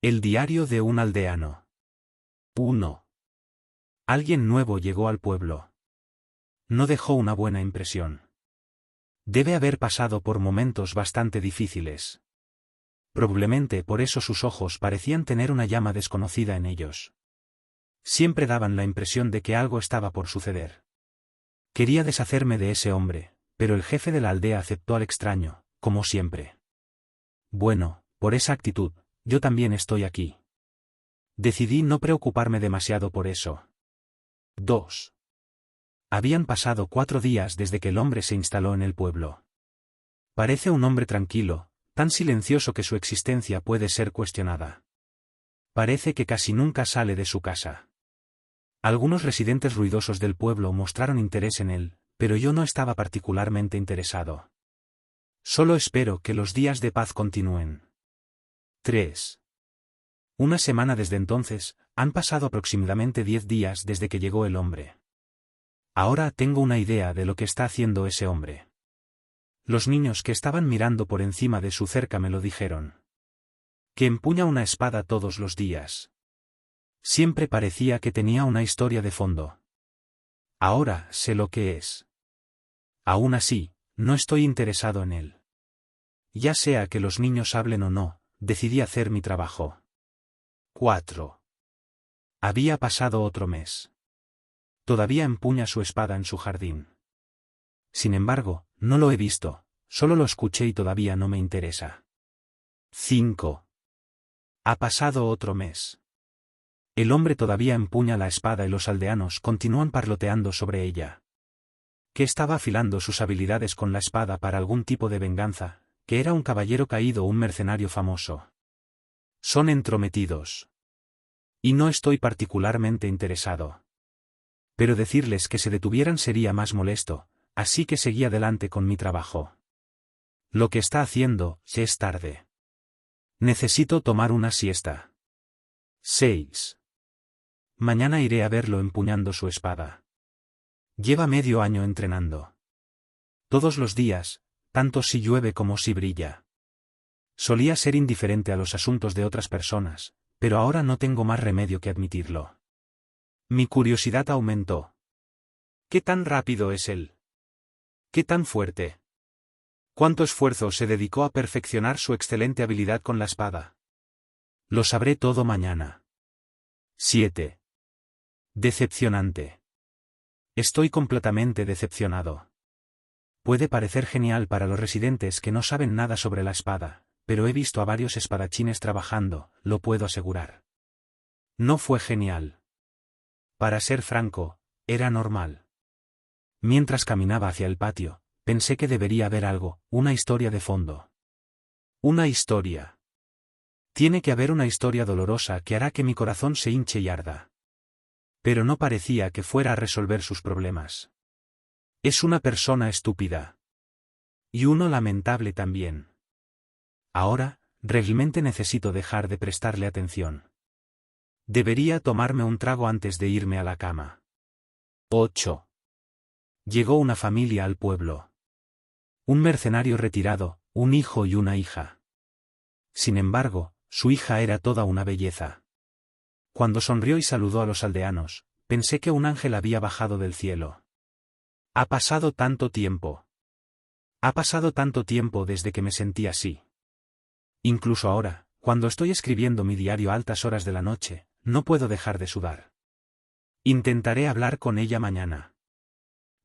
El diario de un aldeano. 1. Alguien nuevo llegó al pueblo. No dejó una buena impresión. Debe haber pasado por momentos bastante difíciles. Probablemente por eso sus ojos parecían tener una llama desconocida en ellos. Siempre daban la impresión de que algo estaba por suceder. Quería deshacerme de ese hombre, pero el jefe de la aldea aceptó al extraño, como siempre. Bueno, por esa actitud, yo también estoy aquí. Decidí no preocuparme demasiado por eso. 2. Habían pasado 4 días desde que el hombre se instaló en el pueblo. Parece un hombre tranquilo, tan silencioso que su existencia puede ser cuestionada. Parece que casi nunca sale de su casa. Algunos residentes ruidosos del pueblo mostraron interés en él, pero yo no estaba particularmente interesado. Solo espero que los días de paz continúen. 3. Una semana desde entonces, han pasado aproximadamente 10 días desde que llegó el hombre. Ahora tengo una idea de lo que está haciendo ese hombre. Los niños que estaban mirando por encima de su cerca me lo dijeron. Que empuña una espada todos los días. Siempre parecía que tenía una historia de fondo. Ahora sé lo que es. Aún así, no estoy interesado en él. Ya sea que los niños hablen o no, decidí hacer mi trabajo. 4. Había pasado otro mes. Todavía empuña su espada en su jardín. Sin embargo, no lo he visto, solo lo escuché y todavía no me interesa. 5. Ha pasado otro mes. El hombre todavía empuña la espada y los aldeanos continúan parloteando sobre ella. Que estaba afilando sus habilidades con la espada para algún tipo de venganza, que era un caballero caído o un mercenario famoso. Son entrometidos. Y no estoy particularmente interesado. Pero decirles que se detuvieran sería más molesto, así que seguí adelante con mi trabajo. Lo que está haciendo, es tarde. Necesito tomar una siesta. 6. Mañana iré a verlo empuñando su espada. Lleva medio año entrenando. Todos los días, tanto si llueve como si brilla. Solía ser indiferente a los asuntos de otras personas, pero ahora no tengo más remedio que admitirlo. Mi curiosidad aumentó. ¿Qué tan rápido es él? ¿Qué tan fuerte? ¿Cuánto esfuerzo se dedicó a perfeccionar su excelente habilidad con la espada? Lo sabré todo mañana. 7. Decepcionante. Estoy completamente decepcionado. Puede parecer genial para los residentes que no saben nada sobre la espada, pero he visto a varios espadachines trabajando, lo puedo asegurar. No fue genial. Para ser franco, era normal. Mientras caminaba hacia el patio, pensé que debería haber algo, una historia de fondo. Una historia. Tiene que haber una historia dolorosa que hará que mi corazón se hinche y arda. Pero no parecía que fuera a resolver sus problemas. Es una persona estúpida. Y uno lamentable también. Ahora, realmente necesito dejar de prestarle atención. Debería tomarme un trago antes de irme a la cama. 8. Llegó una familia al pueblo. Un mercenario retirado, un hijo y una hija. Sin embargo, su hija era toda una belleza. Cuando sonrió y saludó a los aldeanos, pensé que un ángel había bajado del cielo. Ha pasado tanto tiempo. Ha pasado tanto tiempo desde que me sentí así. Incluso ahora, cuando estoy escribiendo mi diario a altas horas de la noche, no puedo dejar de sudar. Intentaré hablar con ella mañana.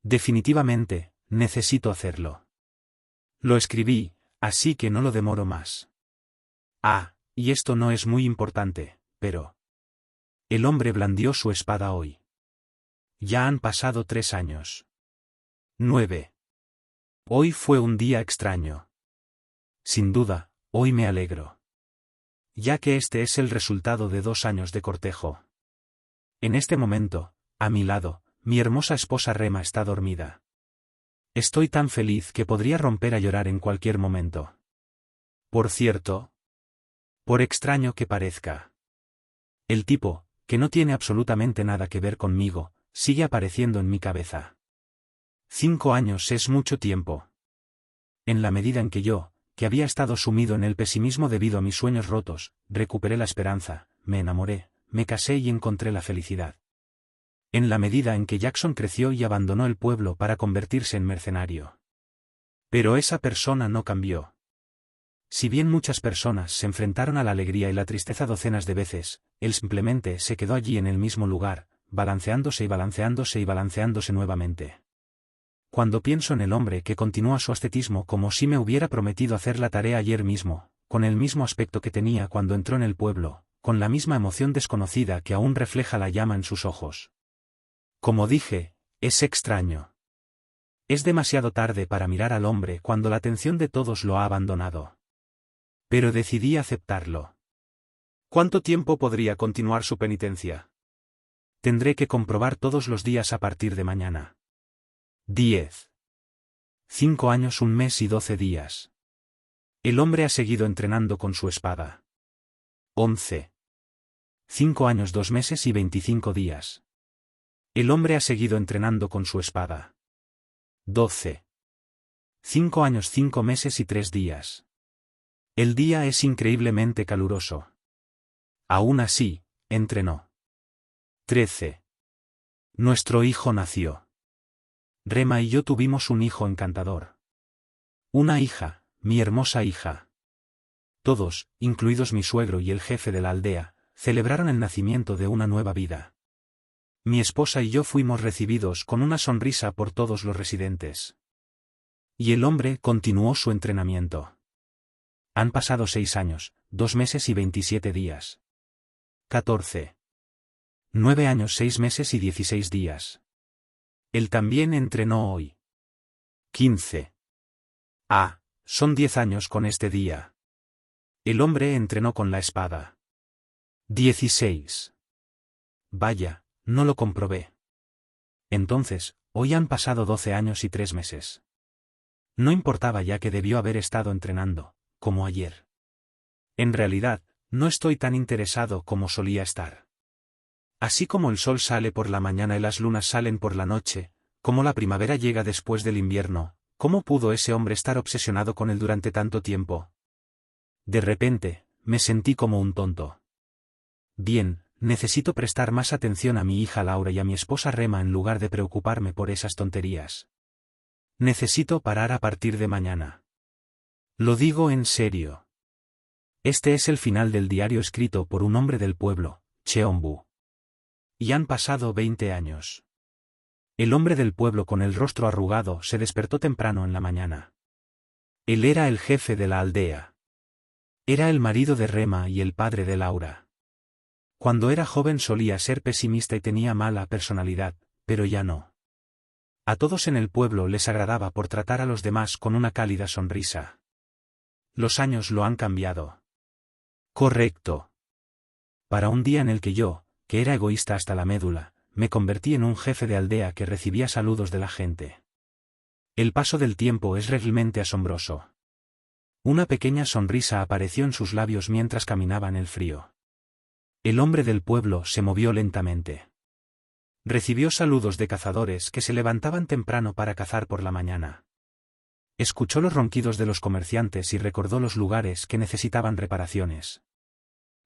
Definitivamente, necesito hacerlo. Lo escribí, así que no lo demoro más. Ah, y esto no es muy importante, pero... El hombre blandió su espada hoy. Ya han pasado 3 años. 9. Hoy fue un día extraño. Sin duda, hoy me alegro. Ya que este es el resultado de 2 años de cortejo. En este momento, a mi lado, mi hermosa esposa Rema está dormida. Estoy tan feliz que podría romper a llorar en cualquier momento. Por cierto, por extraño que parezca, el tipo, que no tiene absolutamente nada que ver conmigo, sigue apareciendo en mi cabeza. 5 años es mucho tiempo. En la medida en que yo, que había estado sumido en el pesimismo debido a mis sueños rotos, recuperé la esperanza, me enamoré, me casé y encontré la felicidad. En la medida en que Jackson creció y abandonó el pueblo para convertirse en mercenario. Pero esa persona no cambió. Si bien muchas personas se enfrentaron a la alegría y la tristeza docenas de veces, él simplemente se quedó allí en el mismo lugar, balanceándose y balanceándose y balanceándose nuevamente. Cuando pienso en el hombre que continúa su ascetismo como si me hubiera prometido hacer la tarea ayer mismo, con el mismo aspecto que tenía cuando entró en el pueblo, con la misma emoción desconocida que aún refleja la llama en sus ojos. Como dije, es extraño. Es demasiado tarde para mirar al hombre cuando la atención de todos lo ha abandonado. Pero decidí aceptarlo. ¿Cuánto tiempo podría continuar su penitencia? Tendré que comprobar todos los días a partir de mañana. 10. 5 años, 1 mes y 12 días. El hombre ha seguido entrenando con su espada. 11. 5 años, 2 meses y 25 días. El hombre ha seguido entrenando con su espada. 12. 5 años, 5 meses y 3 días. El día es increíblemente caluroso. Aún así, entrenó. 13. Nuestro hijo nació. Rema y yo tuvimos un hijo encantador. Una hija, mi hermosa hija. Todos, incluidos mi suegro y el jefe de la aldea, celebraron el nacimiento de una nueva vida. Mi esposa y yo fuimos recibidos con una sonrisa por todos los residentes. Y el hombre continuó su entrenamiento. Han pasado 6 años, 2 meses y 27 días. 14. 9 años, 6 meses y 16 días. Él también entrenó hoy. 15. Son 10 años con este día. El hombre entrenó con la espada. 16. Vaya, no lo comprobé. Entonces, hoy han pasado 12 años y 3 meses. No importaba ya que debió haber estado entrenando, como ayer. En realidad, no estoy tan interesado como solía estar. Así como el sol sale por la mañana y las lunas salen por la noche, como la primavera llega después del invierno, ¿cómo pudo ese hombre estar obsesionado con él durante tanto tiempo? De repente, me sentí como un tonto. Bien, necesito prestar más atención a mi hija Laura y a mi esposa Rema en lugar de preocuparme por esas tonterías. Necesito parar a partir de mañana. Lo digo en serio. Este es el final del diario escrito por un hombre del pueblo, Cheonbu. Y han pasado 20 años. El hombre del pueblo con el rostro arrugado se despertó temprano en la mañana. Él era el jefe de la aldea. Era el marido de Rema y el padre de Laura. Cuando era joven solía ser pesimista y tenía mala personalidad, pero ya no. A todos en el pueblo les agradaba por tratar a los demás con una cálida sonrisa. Los años lo han cambiado. Correcto. Para un día en el que yo, que era egoísta hasta la médula, me convertí en un jefe de aldea que recibía saludos de la gente. El paso del tiempo es realmente asombroso. Una pequeña sonrisa apareció en sus labios mientras caminaba en el frío. El hombre del pueblo se movió lentamente. Recibió saludos de cazadores que se levantaban temprano para cazar por la mañana. Escuchó los ronquidos de los comerciantes y recordó los lugares que necesitaban reparaciones.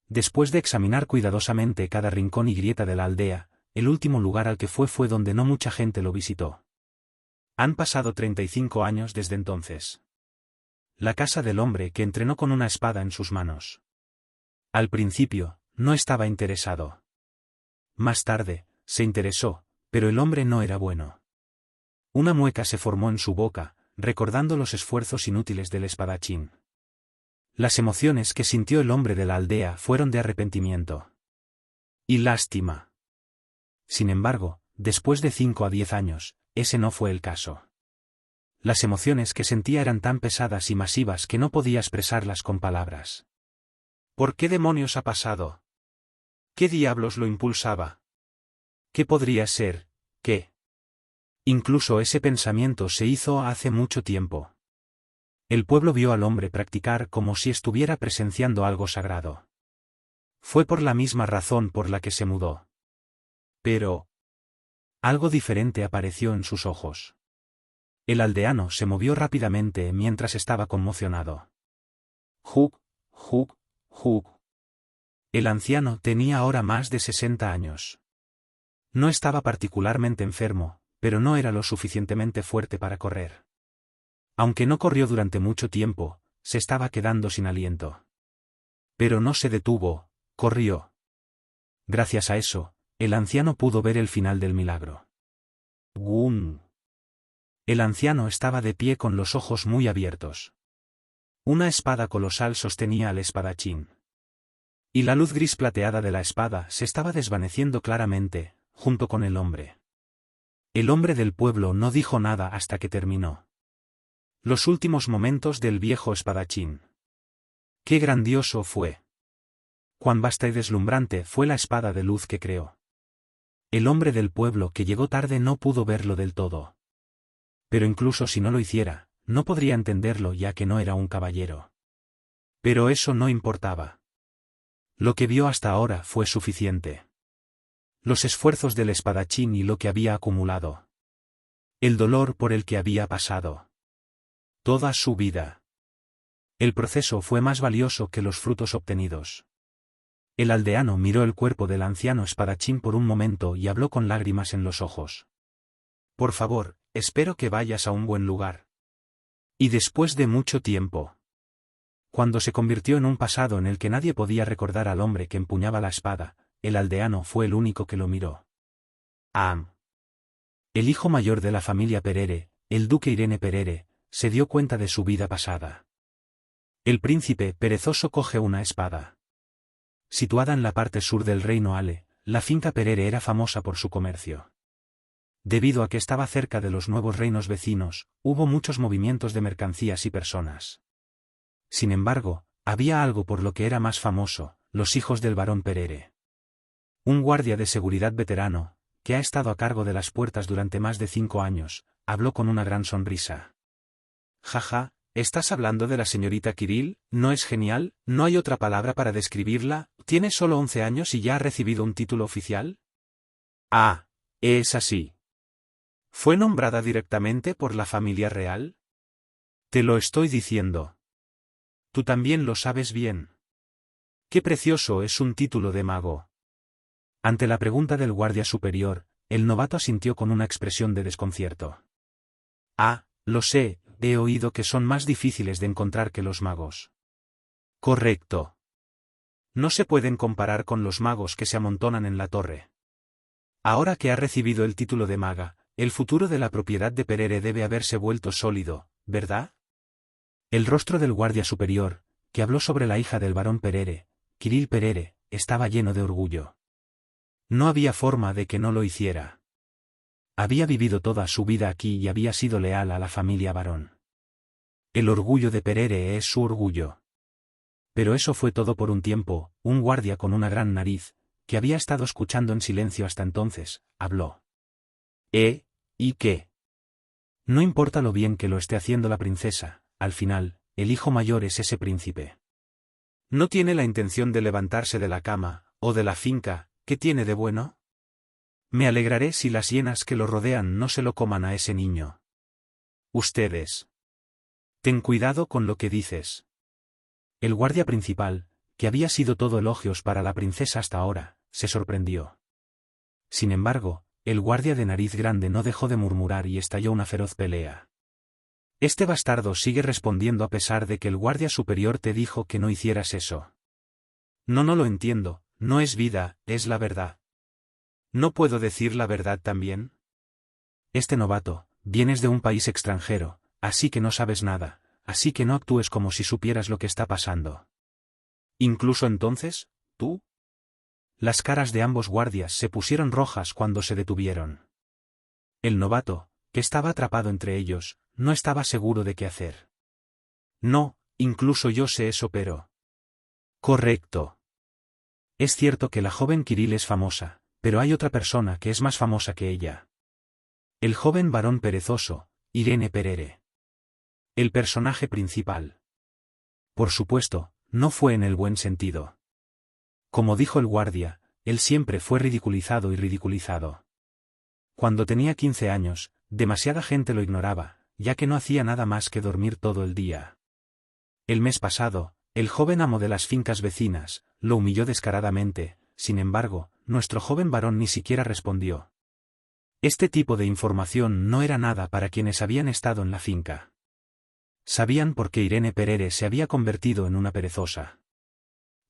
Después de examinar cuidadosamente cada rincón y grieta de la aldea, el último lugar al que fue donde no mucha gente lo visitó. Han pasado 35 años desde entonces. La casa del hombre que entrenó con una espada en sus manos. Al principio, no estaba interesado. Más tarde, se interesó, pero el hombre no era bueno. Una mueca se formó en su boca, recordando los esfuerzos inútiles del espadachín. Las emociones que sintió el hombre de la aldea fueron de arrepentimiento y lástima. Sin embargo, después de 5 a 10 años, ese no fue el caso. Las emociones que sentía eran tan pesadas y masivas que no podía expresarlas con palabras. ¿Por qué demonios ha pasado? ¿Qué diablos lo impulsaba? ¿Qué podría ser? ¿Qué? Incluso ese pensamiento se hizo hace mucho tiempo. El pueblo vio al hombre practicar como si estuviera presenciando algo sagrado. Fue por la misma razón por la que se mudó. Pero algo diferente apareció en sus ojos. El aldeano se movió rápidamente mientras estaba conmocionado. Hug, Hug, Hug. El anciano tenía ahora más de 60 años. No estaba particularmente enfermo, pero no era lo suficientemente fuerte para correr. Aunque no corrió durante mucho tiempo, se estaba quedando sin aliento. Pero no se detuvo, corrió. Gracias a eso, el anciano pudo ver el final del milagro. ¡Gum! El anciano estaba de pie con los ojos muy abiertos. Una espada colosal sostenía al espadachín. Y la luz gris plateada de la espada se estaba desvaneciendo claramente, junto con el hombre. El hombre del pueblo no dijo nada hasta que terminó. Los últimos momentos del viejo espadachín. ¡Qué grandioso fue! Cuán vasta y deslumbrante fue la espada de luz que creó. El hombre del pueblo que llegó tarde no pudo verlo del todo. Pero incluso si no lo hiciera, no podría entenderlo ya que no era un caballero. Pero eso no importaba. Lo que vio hasta ahora fue suficiente. Los esfuerzos del espadachín y lo que había acumulado. El dolor por el que había pasado. Toda su vida. El proceso fue más valioso que los frutos obtenidos. El aldeano miró el cuerpo del anciano espadachín por un momento y habló con lágrimas en los ojos. Por favor, espero que vayas a un buen lugar. Y después de mucho tiempo. Cuando se convirtió en un pasado en el que nadie podía recordar al hombre que empuñaba la espada, el aldeano fue el único que lo miró. Am. El hijo mayor de la familia Perere, el duque Irene Perere, se dio cuenta de su vida pasada. El príncipe perezoso coge una espada. Situada en la parte sur del reino Ale, la finca Perere era famosa por su comercio. Debido a que estaba cerca de los nuevos reinos vecinos, hubo muchos movimientos de mercancías y personas. Sin embargo, había algo por lo que era más famoso, los hijos del barón Perere. Un guardia de seguridad veterano, que ha estado a cargo de las puertas durante más de 5 años, habló con una gran sonrisa. Jaja, ¿estás hablando de la señorita Kirill? ¿No es genial? ¿No hay otra palabra para describirla? ¿Tiene solo 11 años y ya ha recibido un título oficial? Ah, es así. ¿Fue nombrada directamente por la familia real? Te lo estoy diciendo. Tú también lo sabes bien. Qué precioso es un título de mago. Ante la pregunta del guardia superior, el novato asintió con una expresión de desconcierto. Ah, lo sé, he oído que son más difíciles de encontrar que los magos. Correcto. No se pueden comparar con los magos que se amontonan en la torre. Ahora que ha recibido el título de maga, el futuro de la propiedad de Perere debe haberse vuelto sólido, ¿verdad? El rostro del guardia superior, que habló sobre la hija del barón Perere, Kirill Perere, estaba lleno de orgullo. No había forma de que no lo hiciera. Había vivido toda su vida aquí y había sido leal a la familia barón. El orgullo de Perere es su orgullo. Pero eso fue todo por un tiempo. Un guardia con una gran nariz, que había estado escuchando en silencio hasta entonces, habló. ¿Y qué? No importa lo bien que lo esté haciendo la princesa, al final, el hijo mayor es ese príncipe. No tiene la intención de levantarse de la cama, o de la finca, ¿qué tiene de bueno? Me alegraré si las hienas que lo rodean no se lo coman a ese niño. Ustedes. Ten cuidado con lo que dices. El guardia principal, que había sido todo elogios para la princesa hasta ahora, se sorprendió. Sin embargo, el guardia de nariz grande no dejó de murmurar y estalló una feroz pelea. Este bastardo sigue respondiendo a pesar de que el guardia superior te dijo que no hicieras eso. No lo entiendo, no es vida, es la verdad. ¿No puedo decir la verdad también? Este novato, vienes de un país extranjero, así que no sabes nada, así que no actúes como si supieras lo que está pasando. Incluso entonces, ¿tú? Las caras de ambos guardias se pusieron rojas cuando se detuvieron. El novato, que estaba atrapado entre ellos, no estaba seguro de qué hacer. No, incluso yo sé eso, pero... Correcto. Es cierto que la joven Kirill es famosa, pero hay otra persona que es más famosa que ella. El joven varón perezoso, Irene Perere. El personaje principal. Por supuesto, no fue en el buen sentido. Como dijo el guardia, él siempre fue ridiculizado y ridiculizado. Cuando tenía 15 años, demasiada gente lo ignoraba, ya que no hacía nada más que dormir todo el día. El mes pasado, El joven amo de las fincas vecinas lo humilló descaradamente. Sin embargo, nuestro joven varón ni siquiera respondió. Este tipo de información no era nada para quienes habían estado en la finca. Sabían por qué Irene Perere se había convertido en una perezosa.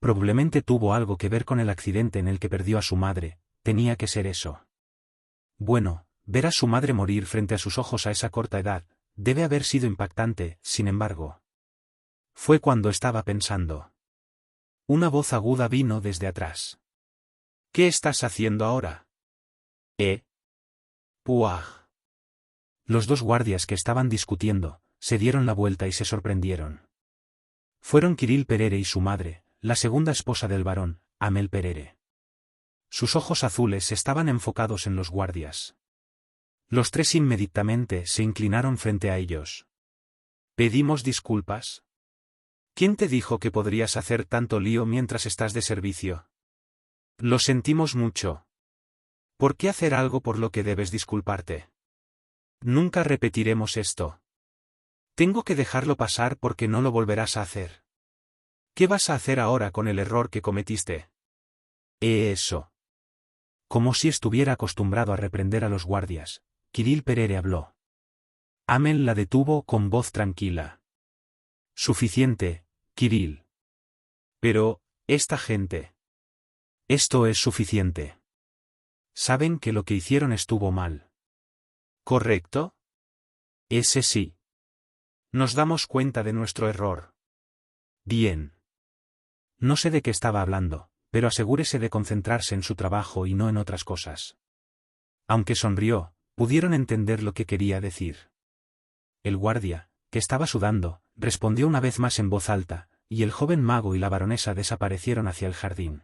Probablemente tuvo algo que ver con el accidente en el que perdió a su madre, tenía que ser eso. Bueno, ver a su madre morir frente a sus ojos a esa corta edad, debe haber sido impactante, sin embargo. Fue cuando estaba pensando. Una voz aguda vino desde atrás. ¿Qué estás haciendo ahora? ¡Puaj! Los dos guardias que estaban discutiendo, se dieron la vuelta y se sorprendieron. Fueron Kirill Perere y su madre, la segunda esposa del varón, Amel Perere. Sus ojos azules estaban enfocados en los guardias. Los tres inmediatamente se inclinaron frente a ellos. ¿Pedimos disculpas? ¿Quién te dijo que podrías hacer tanto lío mientras estás de servicio? Lo sentimos mucho. ¿Por qué hacer algo por lo que debes disculparte? Nunca repetiremos esto. Tengo que dejarlo pasar porque no lo volverás a hacer. ¿Qué vas a hacer ahora con el error que cometiste? Eso. Como si estuviera acostumbrado a reprender a los guardias, Kirill Perere habló. Amel la detuvo con voz tranquila. Suficiente, Kirill. Pero, esta gente. Esto es suficiente. Saben que lo que hicieron estuvo mal. ¿Correcto? Ese sí. Nos damos cuenta de nuestro error. Bien. No sé de qué estaba hablando, pero asegúrese de concentrarse en su trabajo y no en otras cosas. Aunque sonrió, pudieron entender lo que quería decir. El guardia, que estaba sudando, respondió una vez más en voz alta, y el joven mago y la baronesa desaparecieron hacia el jardín.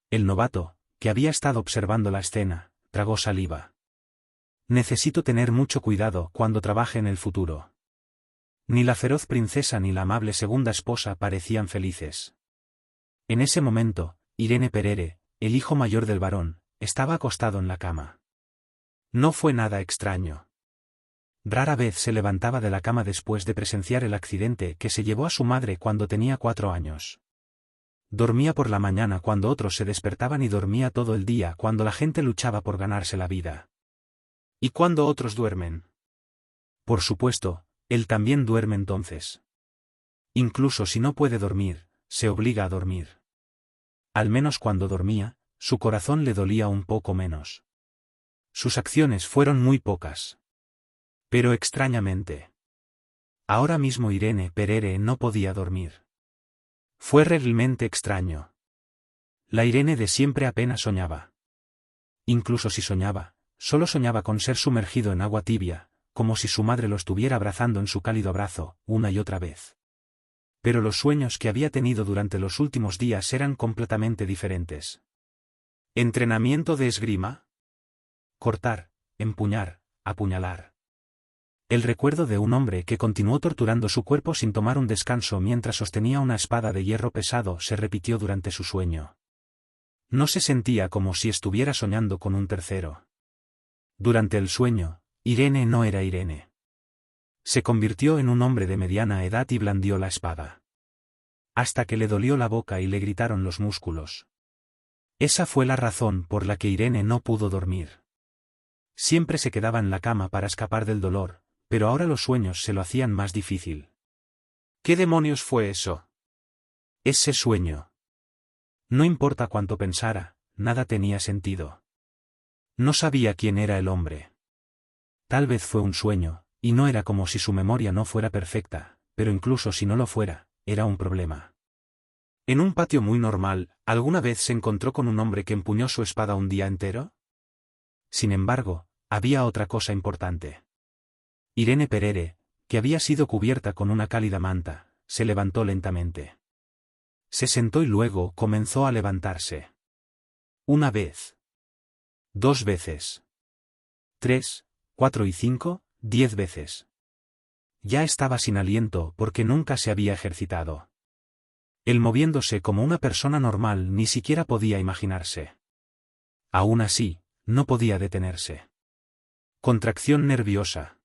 El novato, que había estado observando la escena, tragó saliva. Necesito tener mucho cuidado cuando trabaje en el futuro. Ni la feroz princesa ni la amable segunda esposa parecían felices. En ese momento, Irene Perere, el hijo mayor del varón, estaba acostado en la cama. No fue nada extraño. Rara vez se levantaba de la cama después de presenciar el accidente que se llevó a su madre cuando tenía 4 años. Dormía por la mañana cuando otros se despertaban y dormía todo el día cuando la gente luchaba por ganarse la vida. ¿Y cuando otros duermen? Por supuesto, él también duerme entonces. Incluso si no puede dormir, se obliga a dormir. Al menos cuando dormía, su corazón le dolía un poco menos. Sus acciones fueron muy pocas. Pero extrañamente. Ahora mismo Irene Perere no podía dormir. Fue realmente extraño. La Irene de siempre apenas soñaba. Incluso si soñaba, solo soñaba con ser sumergido en agua tibia, como si su madre lo estuviera abrazando en su cálido abrazo, una y otra vez. Pero los sueños que había tenido durante los últimos días eran completamente diferentes. ¿Entrenamiento de esgrima? Cortar, empuñar, apuñalar. El recuerdo de un hombre que continuó torturando su cuerpo sin tomar un descanso mientras sostenía una espada de hierro pesado se repitió durante su sueño. No se sentía como si estuviera soñando con un tercero. Durante el sueño, Irene no era Irene. Se convirtió en un hombre de mediana edad y blandió la espada. Hasta que le dolió la boca y le gritaron los músculos. Esa fue la razón por la que Irene no pudo dormir. Siempre se quedaba en la cama para escapar del dolor, pero ahora los sueños se lo hacían más difícil. ¿Qué demonios fue eso? Ese sueño. No importa cuánto pensara, nada tenía sentido. No sabía quién era el hombre. Tal vez fue un sueño, y no era como si su memoria no fuera perfecta, pero incluso si no lo fuera, era un problema. En un patio muy normal, ¿alguna vez se encontró con un hombre que empuñó su espada un día entero? Sin embargo, había otra cosa importante. Irene Perere, que había sido cubierta con una cálida manta, se levantó lentamente. Se sentó y luego comenzó a levantarse. 1 vez. 2 veces. 3, 4 y 5, 10 veces. Ya estaba sin aliento porque nunca se había ejercitado. Él moviéndose como una persona normal ni siquiera podía imaginarse. Aún así, no podía detenerse. Contracción nerviosa.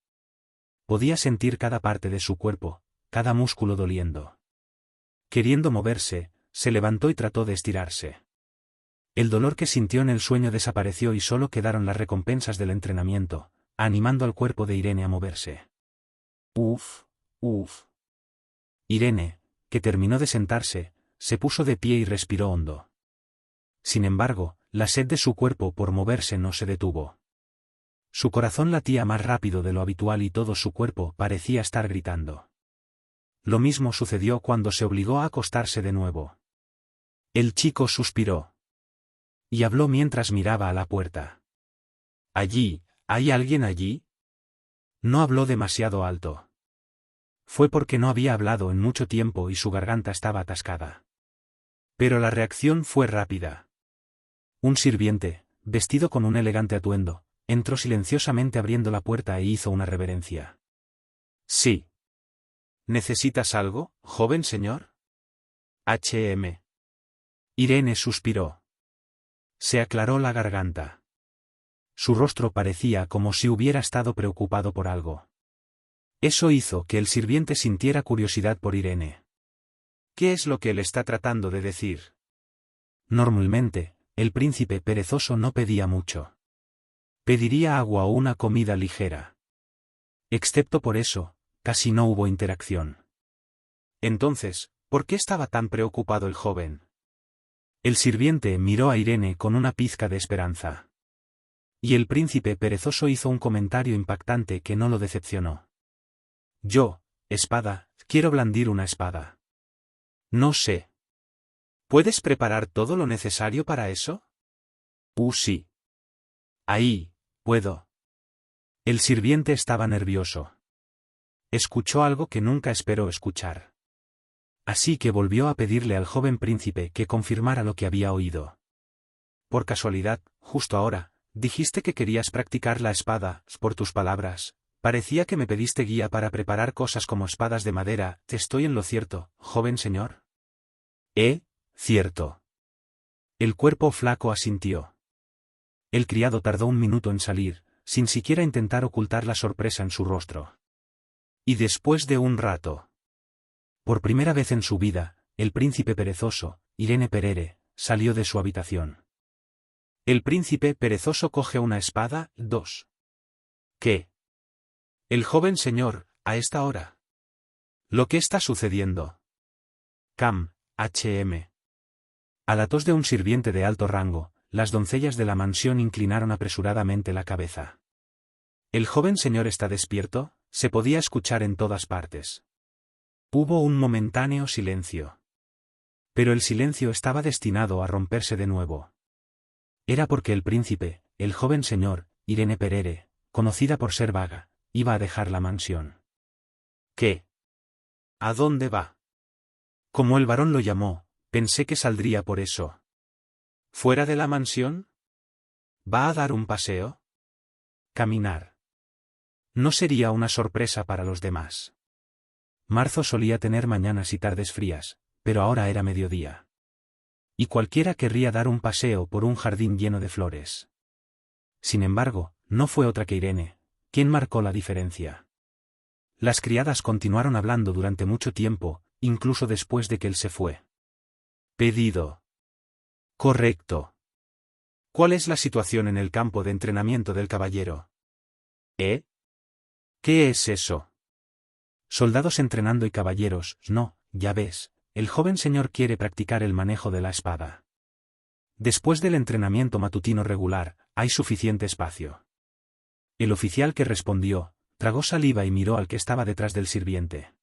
Podía sentir cada parte de su cuerpo, cada músculo doliendo. Queriendo moverse, se levantó y trató de estirarse. El dolor que sintió en el sueño desapareció y solo quedaron las recompensas del entrenamiento, animando al cuerpo de Irene a moverse. Uf, uf. Irene, que terminó de sentarse, se puso de pie y respiró hondo. Sin embargo, la sed de su cuerpo por moverse no se detuvo. Su corazón latía más rápido de lo habitual y todo su cuerpo parecía estar gritando. Lo mismo sucedió cuando se obligó a acostarse de nuevo. El chico suspiró. Y habló mientras miraba a la puerta. «Allí, ¿hay alguien allí?» No habló demasiado alto. Fue porque no había hablado en mucho tiempo y su garganta estaba atascada. Pero la reacción fue rápida. Un sirviente, vestido con un elegante atuendo, entró silenciosamente abriendo la puerta e hizo una reverencia. «Sí. ¿Necesitas algo, joven señor?» «H.M.» Irene suspiró. Se aclaró la garganta. Su rostro parecía como si hubiera estado preocupado por algo. Eso hizo que el sirviente sintiera curiosidad por Irene. ¿Qué es lo que él está tratando de decir? Normalmente, el príncipe perezoso no pedía mucho. Pediría agua o una comida ligera. Excepto por eso, casi no hubo interacción. Entonces, ¿por qué estaba tan preocupado el joven? El sirviente miró a Irene con una pizca de esperanza. Y el príncipe perezoso hizo un comentario impactante que no lo decepcionó. Yo, espada, quiero blandir una espada. No sé. ¿Puedes preparar todo lo necesario para eso? Sí. Ahí, puedo. El sirviente estaba nervioso. Escuchó algo que nunca esperó escuchar. Así que volvió a pedirle al joven príncipe que confirmara lo que había oído. Por casualidad, justo ahora, dijiste que querías practicar la espada, por tus palabras. Parecía que me pediste guía para preparar cosas como espadas de madera. ¿Te estoy en lo cierto, joven señor? Cierto. El cuerpo flaco asintió. El criado tardó un minuto en salir, sin siquiera intentar ocultar la sorpresa en su rostro. Y después de un rato. Por primera vez en su vida, el príncipe perezoso, Irene Perere, salió de su habitación. El príncipe perezoso coge una espada. 2. ¿Qué? El joven señor, a esta hora. ¿Lo que está sucediendo? Cam, H.M. A la tos de un sirviente de alto rango, las doncellas de la mansión inclinaron apresuradamente la cabeza. ¿El joven señor está despierto? Se podía escuchar en todas partes. Hubo un momentáneo silencio. Pero el silencio estaba destinado a romperse de nuevo. Era porque el príncipe, el joven señor, Irene Perere, conocida por ser vaga, iba a dejar la mansión. ¿Qué? ¿A dónde va? Como el varón lo llamó, pensé que saldría por eso. ¿Fuera de la mansión? ¿Va a dar un paseo? Caminar. No sería una sorpresa para los demás. Marzo solía tener mañanas y tardes frías, pero ahora era mediodía. Y cualquiera querría dar un paseo por un jardín lleno de flores. Sin embargo, no fue otra que Irene, quien marcó la diferencia. Las criadas continuaron hablando durante mucho tiempo, incluso después de que él se fue. Pedido. Correcto. ¿Cuál es la situación en el campo de entrenamiento del caballero? ¿Qué es eso? Soldados entrenando y caballeros, no, ya ves, el joven señor quiere practicar el manejo de la espada. Después del entrenamiento matutino regular, hay suficiente espacio. El oficial que respondió, tragó saliva y miró al que estaba detrás del sirviente.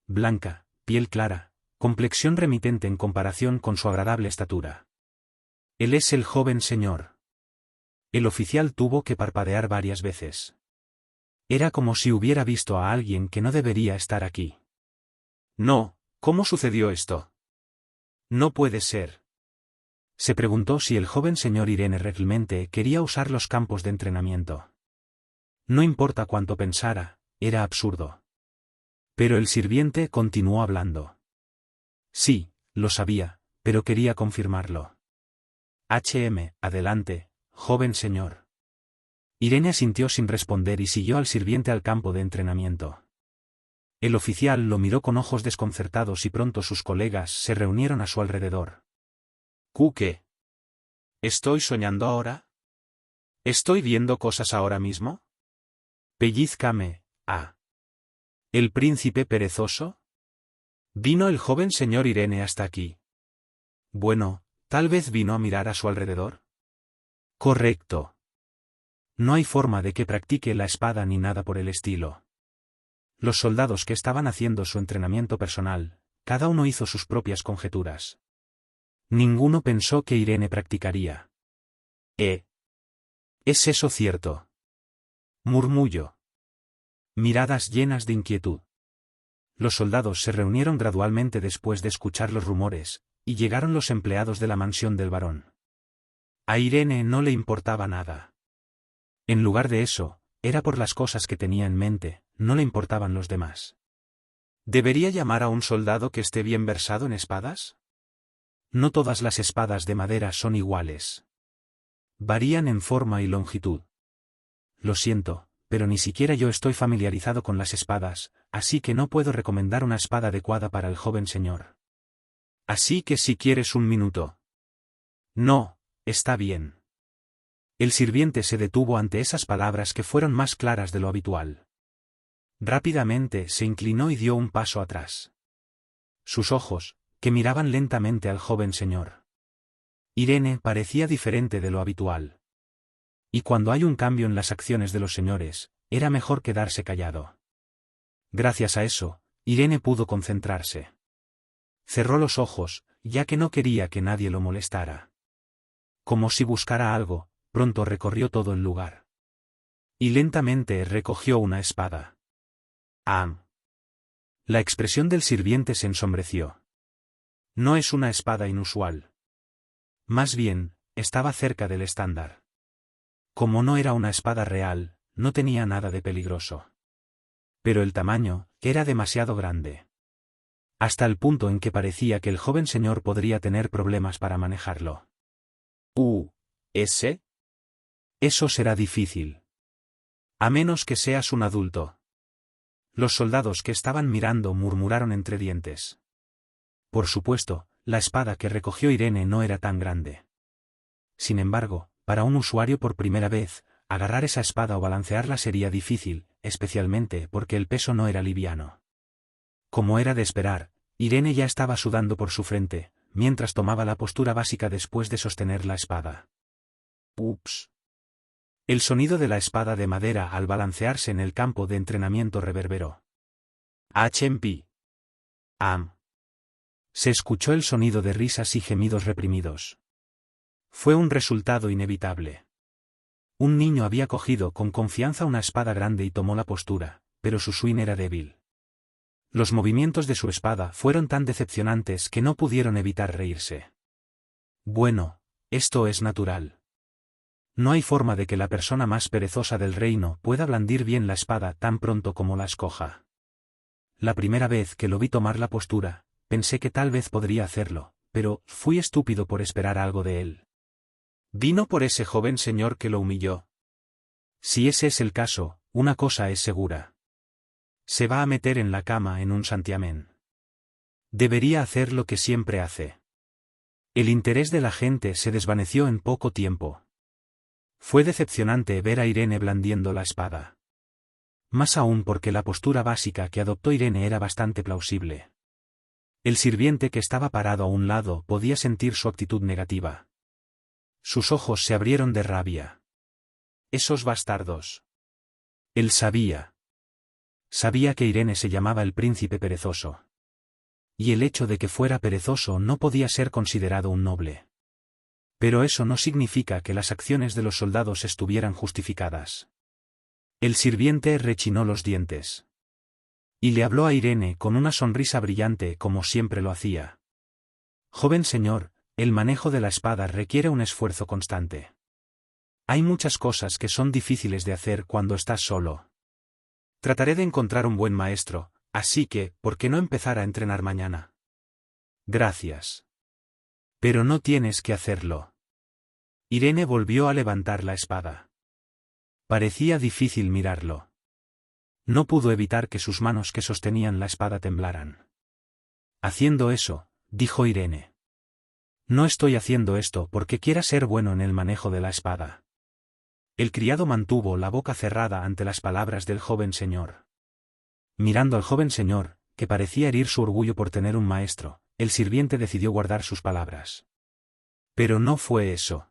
Blanca, piel clara, complexión remitente en comparación con su agradable estatura. Él es el joven señor. El oficial tuvo que parpadear varias veces. Era como si hubiera visto a alguien que no debería estar aquí. No, ¿cómo sucedió esto? No puede ser. Se preguntó si el joven señor Irene realmente quería usar los campos de entrenamiento. No importa cuánto pensara, era absurdo. Pero el sirviente continuó hablando. Sí, lo sabía, pero quería confirmarlo. Adelante, joven señor. Irene asintió sin responder y siguió al sirviente al campo de entrenamiento. El oficial lo miró con ojos desconcertados y pronto sus colegas se reunieron a su alrededor. ¿Qué? ¿Estoy soñando ahora? ¿Estoy viendo cosas ahora mismo? Pellízcame, ah. ¿El príncipe perezoso? ¿Vino el joven señor Irene hasta aquí? Bueno, tal vez vino a mirar a su alrededor. Correcto. No hay forma de que practique la espada ni nada por el estilo. Los soldados que estaban haciendo su entrenamiento personal, cada uno hizo sus propias conjeturas. Ninguno pensó que Irene practicaría. ¿Es eso cierto? Murmullo. Miradas llenas de inquietud. Los soldados se reunieron gradualmente después de escuchar los rumores, y llegaron los empleados de la mansión del barón. A Irene no le importaba nada. En lugar de eso, era por las cosas que tenía en mente, no le importaban los demás. ¿Debería llamar a un soldado que esté bien versado en espadas? No todas las espadas de madera son iguales. Varían en forma y longitud. Lo siento, pero ni siquiera yo estoy familiarizado con las espadas, así que no puedo recomendar una espada adecuada para el joven señor. Así que si quieres un minuto. No, está bien. El sirviente se detuvo ante esas palabras que fueron más claras de lo habitual. Rápidamente se inclinó y dio un paso atrás. Sus ojos, que miraban lentamente al joven señor. Irene parecía diferente de lo habitual. Y cuando hay un cambio en las acciones de los señores, era mejor quedarse callado. Gracias a eso, Irene pudo concentrarse. Cerró los ojos, ya que no quería que nadie lo molestara. Como si buscara algo, pronto recorrió todo el lugar. Y lentamente recogió una espada. ¡Ah! La expresión del sirviente se ensombreció. No es una espada inusual. Más bien, estaba cerca del estándar. Como no era una espada real, no tenía nada de peligroso. Pero el tamaño, era demasiado grande. Hasta el punto en que parecía que el joven señor podría tener problemas para manejarlo. ¿Ese? Eso será difícil. A menos que seas un adulto. Los soldados que estaban mirando murmuraron entre dientes. Por supuesto, la espada que recogió Irene no era tan grande. Sin embargo, para un usuario por primera vez, agarrar esa espada o balancearla sería difícil, especialmente porque el peso no era liviano. Como era de esperar, Irene ya estaba sudando por su frente, mientras tomaba la postura básica después de sostener la espada. Ups. El sonido de la espada de madera al balancearse en el campo de entrenamiento reverberó. HMP. Se escuchó el sonido de risas y gemidos reprimidos. Fue un resultado inevitable. Un niño había cogido con confianza una espada grande y tomó la postura, pero su swing era débil. Los movimientos de su espada fueron tan decepcionantes que no pudieron evitar reírse. Bueno, esto es natural. No hay forma de que la persona más perezosa del reino pueda blandir bien la espada tan pronto como la escoja. La primera vez que lo vi tomar la postura, pensé que tal vez podría hacerlo, pero fui estúpido por esperar algo de él. ¿Vino por ese joven señor que lo humilló? Si ese es el caso, una cosa es segura. Se va a meter en la cama en un santiamén. Debería hacer lo que siempre hace. El interés de la gente se desvaneció en poco tiempo. Fue decepcionante ver a Irene blandiendo la espada. Más aún porque la postura básica que adoptó Irene era bastante plausible. El sirviente que estaba parado a un lado podía sentir su actitud negativa. Sus ojos se abrieron de rabia. Esos bastardos. Él sabía. Sabía que Irene se llamaba el príncipe perezoso. Y el hecho de que fuera perezoso no podía ser considerado un noble. Pero eso no significa que las acciones de los soldados estuvieran justificadas. El sirviente rechinó los dientes. Y le habló a Irene con una sonrisa brillante como siempre lo hacía. Joven señor, el manejo de la espada requiere un esfuerzo constante. Hay muchas cosas que son difíciles de hacer cuando estás solo. Trataré de encontrar un buen maestro, así que, ¿por qué no empezar a entrenar mañana? Gracias. Pero no tienes que hacerlo. Irene volvió a levantar la espada. Parecía difícil mirarlo. No pudo evitar que sus manos que sostenían la espada temblaran. Haciendo eso, dijo Irene. No estoy haciendo esto porque quiera ser bueno en el manejo de la espada. El criado mantuvo la boca cerrada ante las palabras del joven señor. Mirando al joven señor, que parecía herir su orgullo por tener un maestro, el sirviente decidió guardar sus palabras. Pero no fue eso.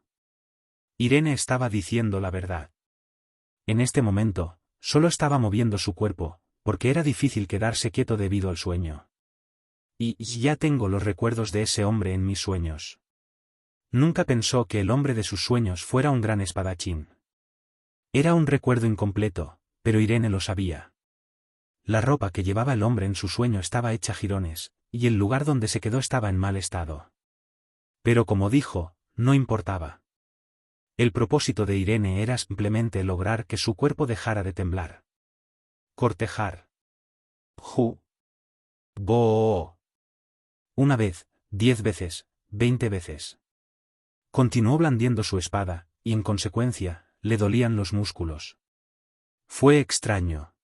Irene estaba diciendo la verdad. En este momento, solo estaba moviendo su cuerpo, porque era difícil quedarse quieto debido al sueño. Y ya tengo los recuerdos de ese hombre en mis sueños. Nunca pensó que el hombre de sus sueños fuera un gran espadachín. Era un recuerdo incompleto, pero Irene lo sabía. La ropa que llevaba el hombre en su sueño estaba hecha jirones, y el lugar donde se quedó estaba en mal estado. Pero como dijo, no importaba. El propósito de Irene era simplemente lograr que su cuerpo dejara de temblar. Cortejar. Ju. Bo. Una vez, 10 veces, 20 veces. Continuó blandiendo su espada, y en consecuencia, le dolían los músculos. Fue extraño.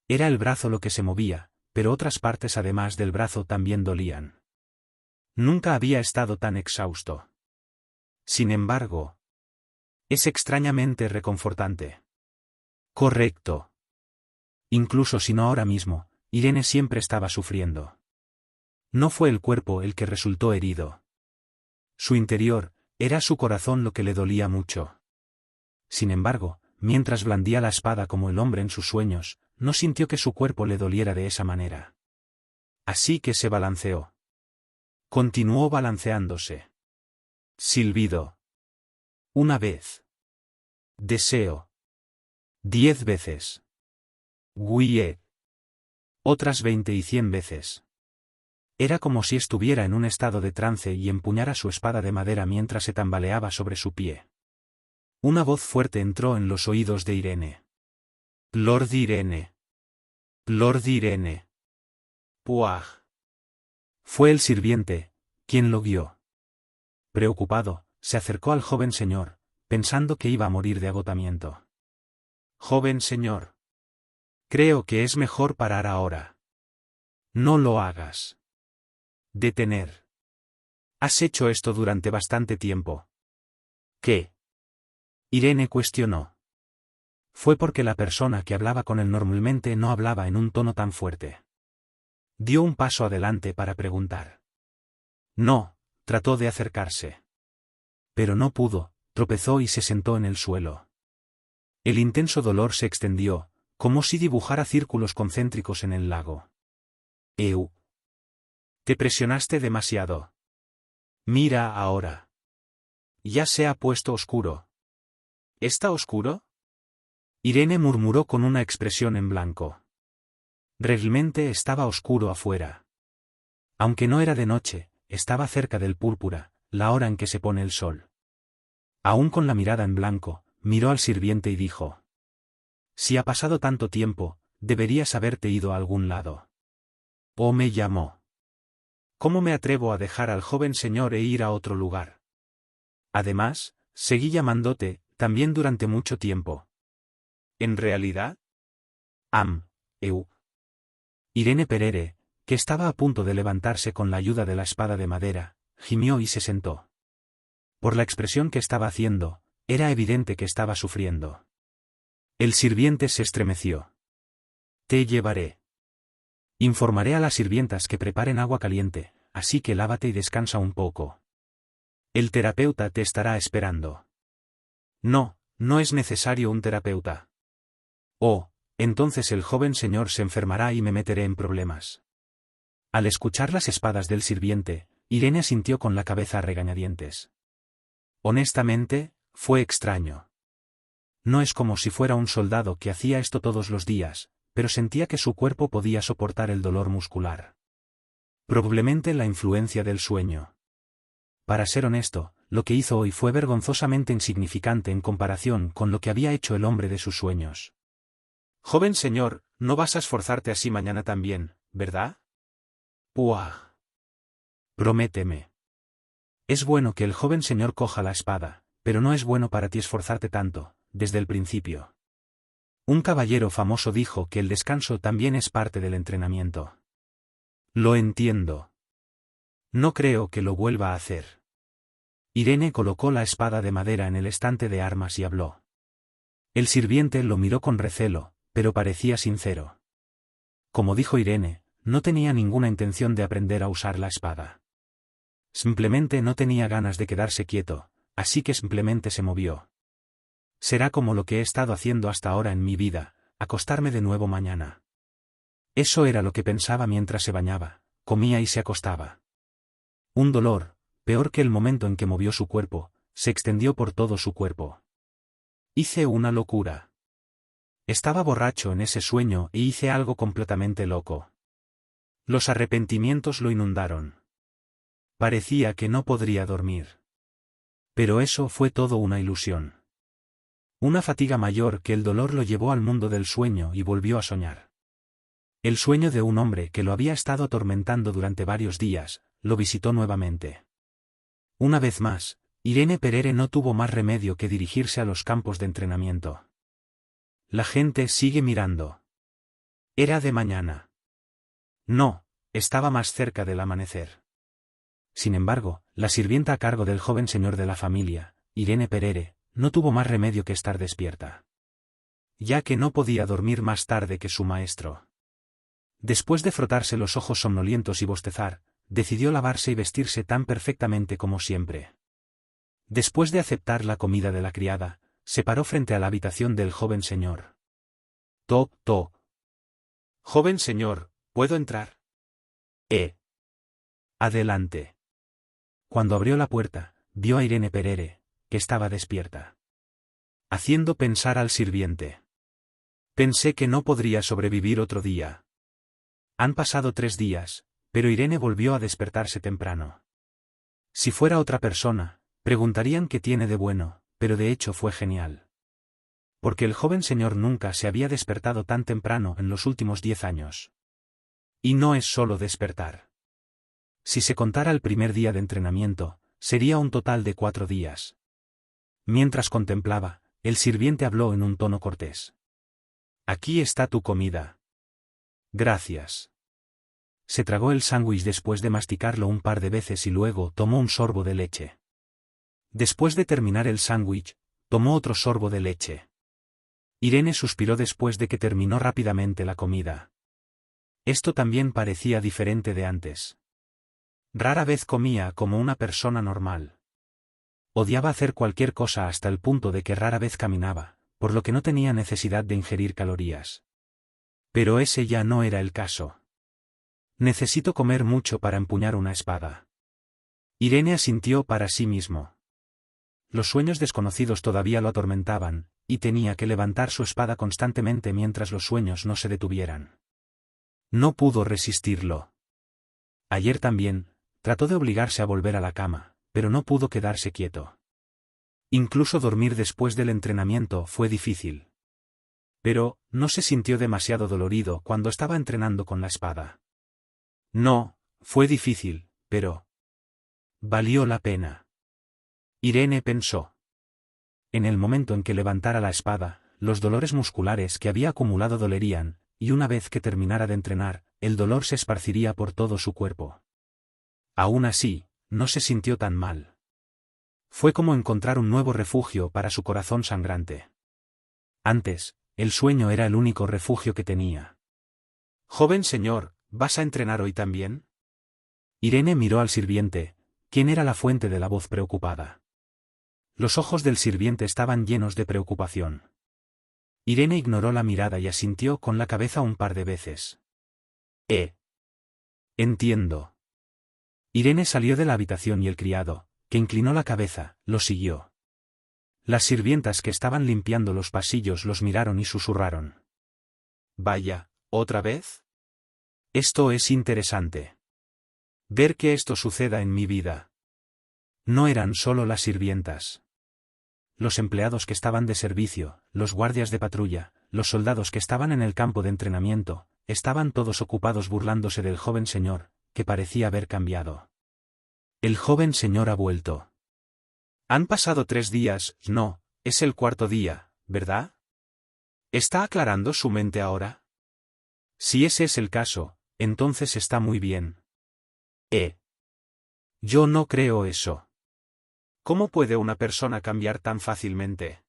Era el brazo lo que se movía, pero otras partes además del brazo también dolían. Nunca había estado tan exhausto. Sin embargo, es extrañamente reconfortante. Correcto. Incluso si no ahora mismo, Irene siempre estaba sufriendo. No fue el cuerpo el que resultó herido. Su interior, era su corazón lo que le dolía mucho. Sin embargo, mientras blandía la espada como el hombre en sus sueños, no sintió que su cuerpo le doliera de esa manera. Así que se balanceó. Continuó balanceándose. Silbido. Una vez. Deseo. 10 veces. Guiet. Otras 20 y 100 veces. Era como si estuviera en un estado de trance y empuñara su espada de madera mientras se tambaleaba sobre su pie. Una voz fuerte entró en los oídos de Irene. Lord Irene. Lord Irene. Puaj. Fue el sirviente, quien lo guió. Preocupado, se acercó al joven señor, pensando que iba a morir de agotamiento. Joven señor. Creo que es mejor parar ahora. No lo hagas. Detener. Has hecho esto durante bastante tiempo. ¿Qué? Irene cuestionó. Fue porque la persona que hablaba con él normalmente no hablaba en un tono tan fuerte. Dio un paso adelante para preguntar. No, trató de acercarse. Pero no pudo, tropezó y se sentó en el suelo. El intenso dolor se extendió, como si dibujara círculos concéntricos en el lago. Eu. Te presionaste demasiado. Mira ahora. Ya se ha puesto oscuro. ¿Está oscuro? Irene murmuró con una expresión en blanco. Realmente estaba oscuro afuera. Aunque no era de noche, estaba cerca del púrpura, la hora en que se pone el sol. Aún con la mirada en blanco, miró al sirviente y dijo. Si ha pasado tanto tiempo, deberías haberte ido a algún lado. O me llamó. ¿Cómo me atrevo a dejar al joven señor e ir a otro lugar? Además, seguí llamándote, también durante mucho tiempo. ¿En realidad? Eu. Irene Perere, que estaba a punto de levantarse con la ayuda de la espada de madera, gimió y se sentó. Por la expresión que estaba haciendo, era evidente que estaba sufriendo. El sirviente se estremeció. Te llevaré. Informaré a las sirvientas que preparen agua caliente, así que lávate y descansa un poco. El terapeuta te estará esperando. No, no es necesario un terapeuta. Oh, entonces el joven señor se enfermará y me meteré en problemas. Al escuchar las espadas del sirviente, Irene asintió con la cabeza a regañadientes. Honestamente, fue extraño. No es como si fuera un soldado que hacía esto todos los días, pero sentía que su cuerpo podía soportar el dolor muscular. Probablemente la influencia del sueño. Para ser honesto, lo que hizo hoy fue vergonzosamente insignificante en comparación con lo que había hecho el hombre de sus sueños. Joven señor, no vas a esforzarte así mañana también, ¿verdad? Puah. Prométeme. Es bueno que el joven señor coja la espada, pero no es bueno para ti esforzarte tanto, desde el principio. Un caballero famoso dijo que el descanso también es parte del entrenamiento. Lo entiendo. No creo que lo vuelva a hacer. Irene colocó la espada de madera en el estante de armas y habló. El sirviente lo miró con recelo, pero parecía sincero. Como dijo Irene, no tenía ninguna intención de aprender a usar la espada. Simplemente no tenía ganas de quedarse quieto, así que simplemente se movió. Será como lo que he estado haciendo hasta ahora en mi vida, acostarme de nuevo mañana. Eso era lo que pensaba mientras se bañaba, comía y se acostaba. Un dolor, peor que el momento en que movió su cuerpo, se extendió por todo su cuerpo. Hice una locura. Estaba borracho en ese sueño e hice algo completamente loco. Los arrepentimientos lo inundaron. Parecía que no podría dormir. Pero eso fue todo una ilusión. Una fatiga mayor que el dolor lo llevó al mundo del sueño y volvió a soñar. El sueño de un hombre que lo había estado atormentando durante varios días, lo visitó nuevamente. Una vez más, Irene Perere no tuvo más remedio que dirigirse a los campos de entrenamiento. La gente sigue mirando. Era de mañana. No, estaba más cerca del amanecer. Sin embargo, la sirvienta a cargo del joven señor de la familia, Irene Perere, no tuvo más remedio que estar despierta. Ya que no podía dormir más tarde que su maestro. Después de frotarse los ojos somnolientos y bostezar, decidió lavarse y vestirse tan perfectamente como siempre. Después de aceptar la comida de la criada, se paró frente a la habitación del joven señor. Toc, toc. Joven señor, ¿puedo entrar? Adelante. Cuando abrió la puerta, vio a Irene Perere, que estaba despierta. Haciendo pensar al sirviente. Pensé que no podría sobrevivir otro día. Han pasado 3 días, pero Irene volvió a despertarse temprano. Si fuera otra persona, preguntarían qué tiene de bueno, pero de hecho fue genial. Porque el joven señor nunca se había despertado tan temprano en los últimos 10 años. Y no es solo despertar. Si se contara el primer día de entrenamiento, sería un total de 4 días. Mientras contemplaba, el sirviente habló en un tono cortés. Aquí está tu comida. Gracias. Se tragó el sándwich después de masticarlo un par de veces y luego tomó un sorbo de leche. Después de terminar el sándwich, tomó otro sorbo de leche. Irene suspiró después de que terminó rápidamente la comida. Esto también parecía diferente de antes. Rara vez comía como una persona normal. Odiaba hacer cualquier cosa hasta el punto de que rara vez caminaba, por lo que no tenía necesidad de ingerir calorías. Pero ese ya no era el caso. Necesito comer mucho para empuñar una espada. Irene asintió para sí mismo. Los sueños desconocidos todavía lo atormentaban, y tenía que levantar su espada constantemente mientras los sueños no se detuvieran. No pudo resistirlo. Ayer también, trató de obligarse a volver a la cama, pero no pudo quedarse quieto. Incluso dormir después del entrenamiento fue difícil. Pero, no se sintió demasiado dolorido cuando estaba entrenando con la espada. No, fue difícil, pero valió la pena. Irene pensó. En el momento en que levantara la espada, los dolores musculares que había acumulado dolerían, y una vez que terminara de entrenar, el dolor se esparciría por todo su cuerpo. Aún así, no se sintió tan mal. Fue como encontrar un nuevo refugio para su corazón sangrante. Antes, el sueño era el único refugio que tenía. Joven señor, ¿vas a entrenar hoy también? Irene miró al sirviente, quien era la fuente de la voz preocupada. Los ojos del sirviente estaban llenos de preocupación. Irene ignoró la mirada y asintió con la cabeza un par de veces. Entiendo. Irene salió de la habitación y el criado, que inclinó la cabeza, lo siguió. Las sirvientas que estaban limpiando los pasillos los miraron y susurraron. Vaya, ¿otra vez? Esto es interesante. Ver que esto suceda en mi vida. No eran solo las sirvientas. Los empleados que estaban de servicio, los guardias de patrulla, los soldados que estaban en el campo de entrenamiento, estaban todos ocupados burlándose del joven señor, que parecía haber cambiado. El joven señor ha vuelto. Han pasado 3 días, no, es el 4º día, ¿verdad? ¿Está aclarando su mente ahora? Si ese es el caso, entonces está muy bien. Yo no creo eso. ¿Cómo puede una persona cambiar tan fácilmente?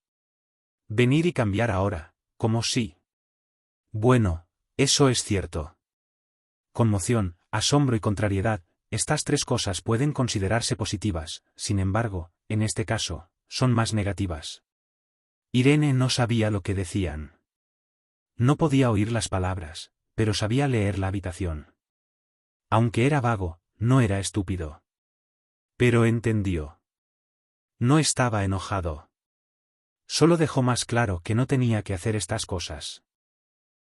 Venir y cambiar ahora, como si. Bueno, eso es cierto. Conmoción, asombro y contrariedad, estas tres cosas pueden considerarse positivas, sin embargo, en este caso, son más negativas. Irene no sabía lo que decían. No podía oír las palabras, pero sabía leer la habitación. Aunque era vago, no era estúpido. Pero entendió. No estaba enojado. Solo dejó más claro que no tenía que hacer estas cosas.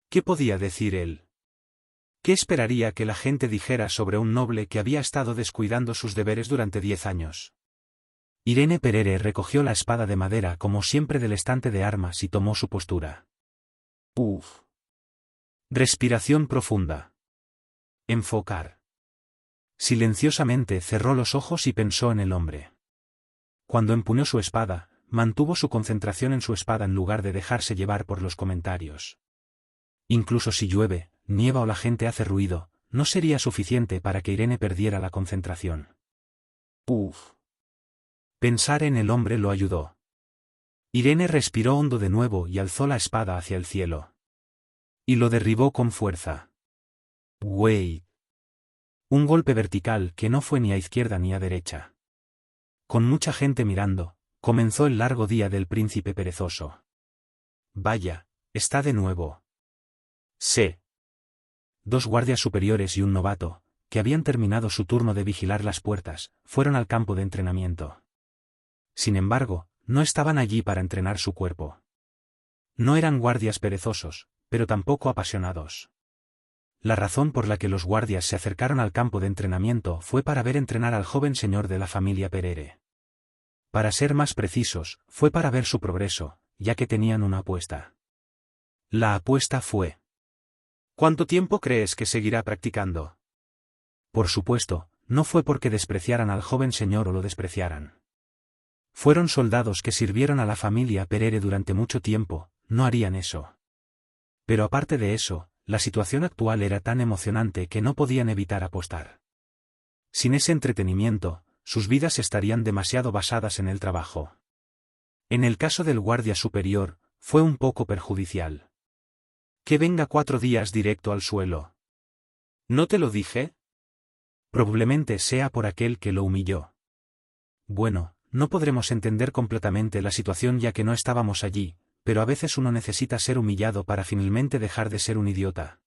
¿Qué podía decir él? ¿Qué esperaría que la gente dijera sobre un noble que había estado descuidando sus deberes durante 10 años? Irene Perere recogió la espada de madera como siempre del estante de armas y tomó su postura. Uf. Respiración profunda. Enfocar. Silenciosamente cerró los ojos y pensó en el hombre. Cuando empuñó su espada, mantuvo su concentración en su espada en lugar de dejarse llevar por los comentarios. Incluso si llueve, nieva o la gente hace ruido, no sería suficiente para que Irene perdiera la concentración. Uf. Pensar en el hombre lo ayudó. Irene respiró hondo de nuevo y alzó la espada hacia el cielo. Y lo derribó con fuerza. ¡Wey! Un golpe vertical que no fue ni a izquierda ni a derecha. Con mucha gente mirando, comenzó el largo día del príncipe perezoso. Vaya, está de nuevo. Sí. 2 guardias superiores y un novato, que habían terminado su turno de vigilar las puertas, fueron al campo de entrenamiento. Sin embargo, no estaban allí para entrenar su cuerpo. No eran guardias perezosos, pero tampoco apasionados. La razón por la que los guardias se acercaron al campo de entrenamiento fue para ver entrenar al joven señor de la familia Perere. Para ser más precisos, fue para ver su progreso, ya que tenían una apuesta. La apuesta fue: ¿cuánto tiempo crees que seguirá practicando? Por supuesto, no fue porque despreciaran al joven señor o lo despreciaran. Fueron soldados que sirvieron a la familia Perere durante mucho tiempo, no harían eso. Pero aparte de eso, la situación actual era tan emocionante que no podían evitar apostar. Sin ese entretenimiento, sus vidas estarían demasiado basadas en el trabajo. En el caso del guardia superior, fue un poco perjudicial. Que venga 4 días directo al suelo. ¿No te lo dije? Probablemente sea por aquel que lo humilló. Bueno, no podremos entender completamente la situación ya que no estábamos allí, pero a veces uno necesita ser humillado para finalmente dejar de ser un idiota.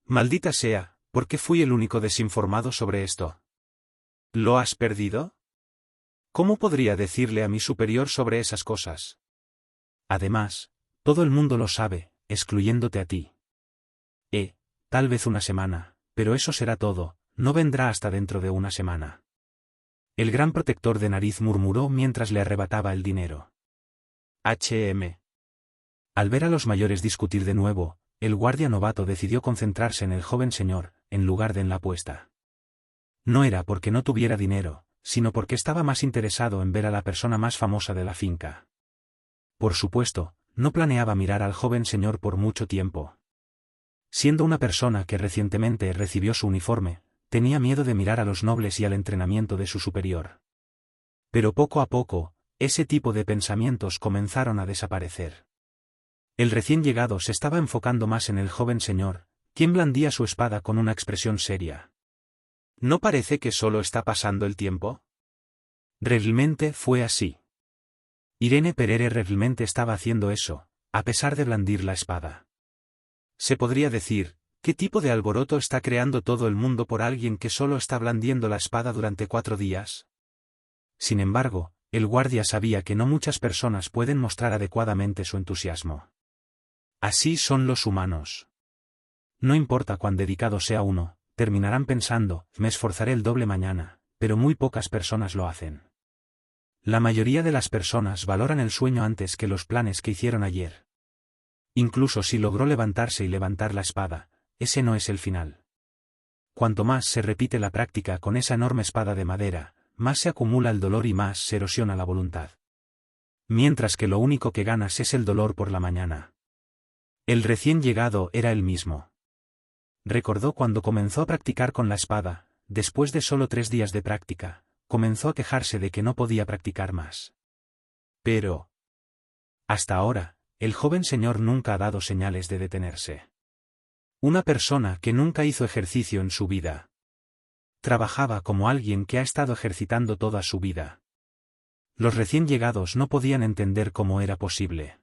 Maldita sea, ¿por qué fui el único desinformado sobre esto? ¿Lo has perdido? ¿Cómo podría decirle a mi superior sobre esas cosas? Además, todo el mundo lo sabe, excluyéndote a ti. Tal vez una semana, pero eso será todo, no vendrá hasta dentro de una semana. El gran protector de nariz murmuró mientras le arrebataba el dinero. Al ver a los mayores discutir de nuevo, el guardia novato decidió concentrarse en el joven señor, en lugar de en la apuesta. No era porque no tuviera dinero, sino porque estaba más interesado en ver a la persona más famosa de la finca. Por supuesto, no planeaba mirar al joven señor por mucho tiempo. Siendo una persona que recientemente recibió su uniforme, tenía miedo de mirar a los nobles y al entrenamiento de su superior. Pero poco a poco, ese tipo de pensamientos comenzaron a desaparecer. El recién llegado se estaba enfocando más en el joven señor, quien blandía su espada con una expresión seria. ¿No parece que solo está pasando el tiempo? Realmente fue así. Irene Perere realmente estaba haciendo eso, a pesar de blandir la espada. Se podría decir, ¿qué tipo de alboroto está creando todo el mundo por alguien que solo está blandiendo la espada durante 4 días? Sin embargo, el guardia sabía que no muchas personas pueden mostrar adecuadamente su entusiasmo. Así son los humanos. No importa cuán dedicado sea uno, terminarán pensando, me esforzaré el doble mañana, pero muy pocas personas lo hacen. La mayoría de las personas valoran el sueño antes que los planes que hicieron ayer. Incluso si logró levantarse y levantar la espada, ese no es el final. Cuanto más se repite la práctica con esa enorme espada de madera, más se acumula el dolor y más se erosiona la voluntad. Mientras que lo único que ganas es el dolor por la mañana. El recién llegado era el mismo. Recordó cuando comenzó a practicar con la espada, después de solo 3 días de práctica, comenzó a quejarse de que no podía practicar más. Pero, hasta ahora, el joven señor nunca ha dado señales de detenerse. Una persona que nunca hizo ejercicio en su vida. Trabajaba como alguien que ha estado ejercitando toda su vida. Los recién llegados no podían entender cómo era posible.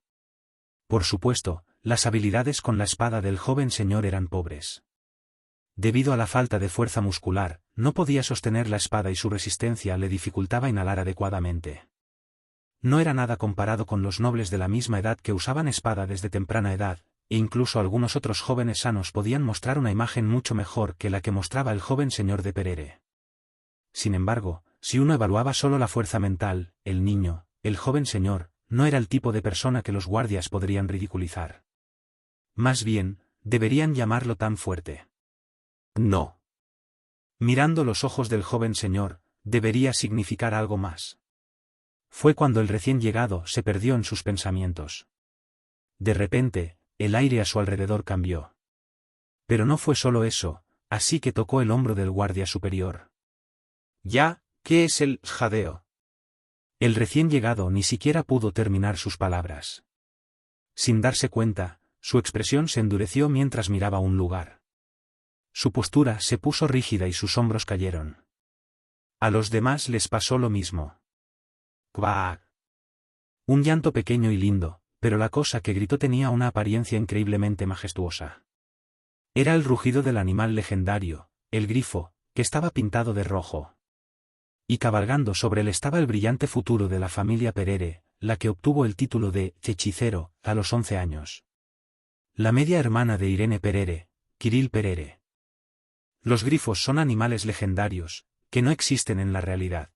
Por supuesto, las habilidades con la espada del joven señor eran pobres. Debido a la falta de fuerza muscular, no podía sostener la espada y su resistencia le dificultaba inhalar adecuadamente. No era nada comparado con los nobles de la misma edad que usaban espada desde temprana edad, e incluso algunos otros jóvenes sanos podían mostrar una imagen mucho mejor que la que mostraba el joven señor de Perere. Sin embargo, si uno evaluaba solo la fuerza mental, el niño, el joven señor, no era el tipo de persona que los guardias podrían ridiculizar. Más bien, deberían llamarlo tan fuerte. No. Mirando los ojos del joven señor, debería significar algo más. Fue cuando el recién llegado se perdió en sus pensamientos. De repente, el aire a su alrededor cambió. Pero no fue solo eso, así que tocó el hombro del guardia superior. ¿Ya? ¿Qué es el jadeo? El recién llegado ni siquiera pudo terminar sus palabras. Sin darse cuenta, su expresión se endureció mientras miraba un lugar. Su postura se puso rígida y sus hombros cayeron. A los demás les pasó lo mismo. ¡Cuac! Un llanto pequeño y lindo, pero la cosa que gritó tenía una apariencia increíblemente majestuosa. Era el rugido del animal legendario, el grifo, que estaba pintado de rojo. Y cabalgando sobre él estaba el brillante futuro de la familia Perere, la que obtuvo el título de hechicero a los 11 años. La media hermana de Irene Perere, Kirill Perere. Los grifos son animales legendarios, que no existen en la realidad.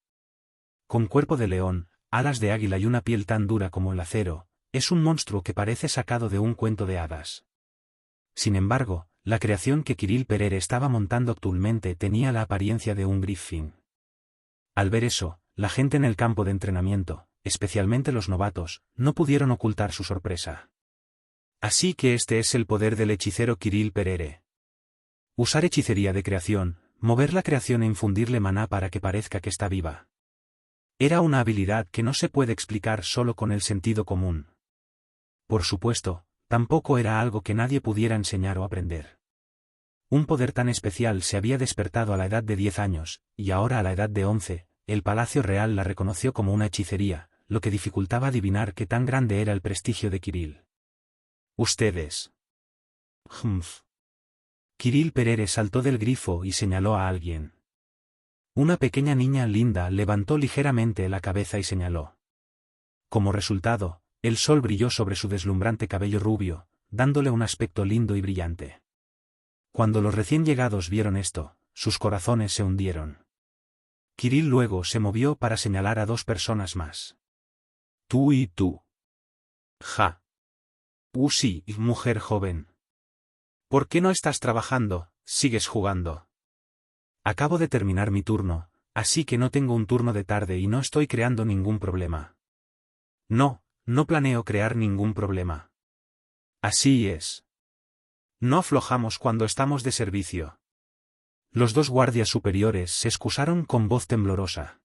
Con cuerpo de león, alas de águila y una piel tan dura como el acero, es un monstruo que parece sacado de un cuento de hadas. Sin embargo, la creación que Kirill Perere estaba montando actualmente tenía la apariencia de un griffin. Al ver eso, la gente en el campo de entrenamiento, especialmente los novatos, no pudieron ocultar su sorpresa. Así que este es el poder del hechicero Kirill Perere. Usar hechicería de creación, mover la creación e infundirle maná para que parezca que está viva. Era una habilidad que no se puede explicar solo con el sentido común. Por supuesto, tampoco era algo que nadie pudiera enseñar o aprender. Un poder tan especial se había despertado a la edad de 10 años, y ahora a la edad de 11, el Palacio Real la reconoció como una hechicería, lo que dificultaba adivinar qué tan grande era el prestigio de Kirill. Ustedes. Humph. Kirill Perere saltó del grifo y señaló a alguien. Una pequeña niña linda levantó ligeramente la cabeza y señaló. Como resultado, el sol brilló sobre su deslumbrante cabello rubio, dándole un aspecto lindo y brillante. Cuando los recién llegados vieron esto, sus corazones se hundieron. Kirill luego se movió para señalar a 2 personas más. Tú y tú. Ja. Sí, mujer joven. ¿Por qué no estás trabajando, sigues jugando? Acabo de terminar mi turno, así que no tengo un turno de tarde y no estoy creando ningún problema. No, no planeo crear ningún problema. Así es. No aflojamos cuando estamos de servicio. Los 2 guardias superiores se excusaron con voz temblorosa.